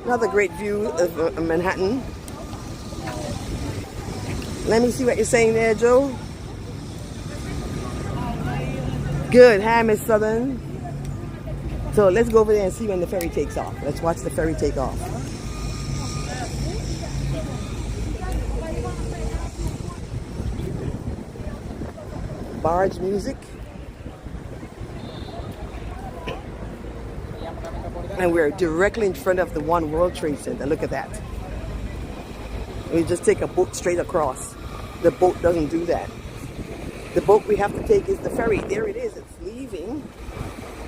Another great view of Manhattan. Let me see what you're saying there, Joe. Good. Hi, Miss Southern. So let's go over there and see when the ferry takes off. Let's watch the ferry take off. Barge music. And we're directly in front of the One World Trade Center. Look at that. We just take a boat straight across. The boat doesn't do that. The boat we have to take is the ferry. There it is. It's leaving.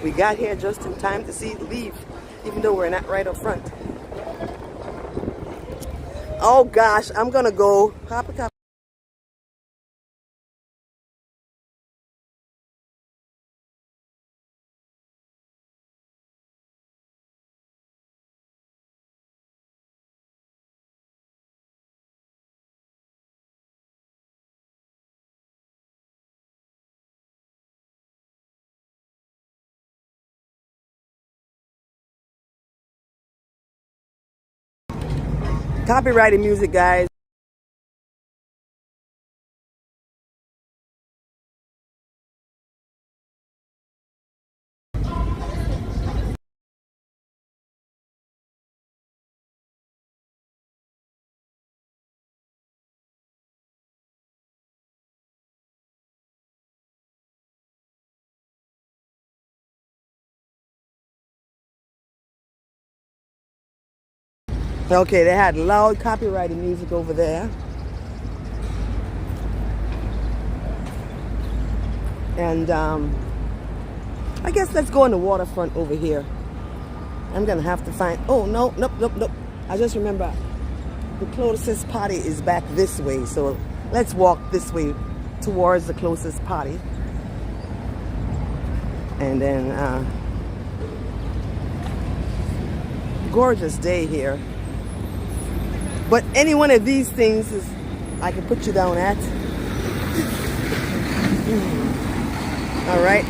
We got here just in time to see it leave, even though we're not right up front. Oh gosh, I'm gonna go. Copyrighted music, guys. Okay, they had loud copyrighted music over there. And I guess let's go on the waterfront over here. I'm gonna have to find, oh no, nope. I just remember the closest potty is back this way. So let's walk this way towards the closest potty. And then, gorgeous day here. But any one of these things is I can put you down at. All right.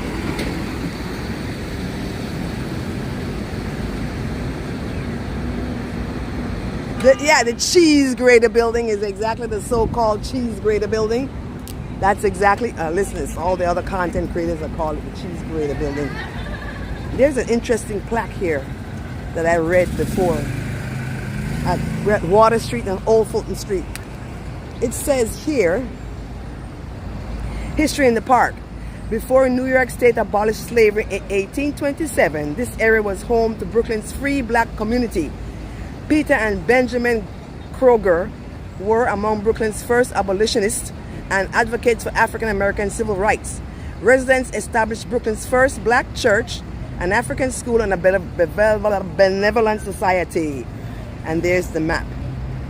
The cheese grater building is exactly the so-called cheese grater building. That's exactly, listen, it's all the other content creators are calling it the cheese grater building. There's an interesting plaque here that I read before. We're at Water Street and Old Fulton Street. It says here, history in the park. Before New York State abolished slavery in 1827, this area was home to Brooklyn's free black community. Peter and Benjamin Kroger were among Brooklyn's first abolitionists and advocates for African American civil rights. Residents established Brooklyn's first black church, an African school, and a benevolent society. And there's the map.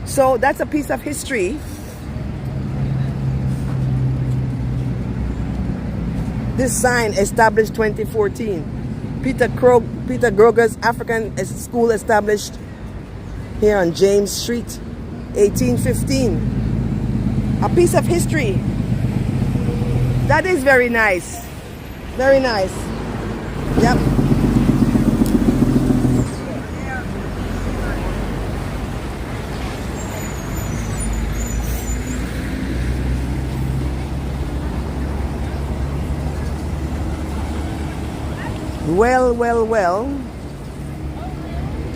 So that's a piece of history. This sign established 2014. Peter Kroger's African school established here on James Street, 1815. A piece of history. That is very nice. Very nice. Yep. Well.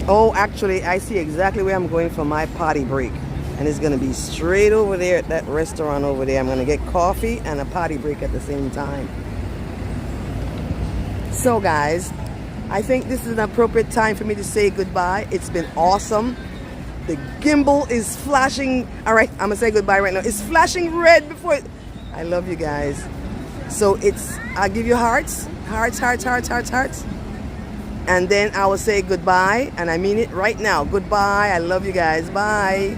Oh, actually, I see exactly where I'm going for my potty break. And it's going to be straight over there at that restaurant over there. I'm going to get coffee and a potty break at the same time. So, guys, I think this is an appropriate time for me to say goodbye. It's been awesome. The gimbal is flashing. All right, I'm going to say goodbye right now. It's flashing red before it. I love you guys. So I'll give you hearts. Hearts. And then I will say goodbye. And I mean it right now. Goodbye. I love you guys. Bye.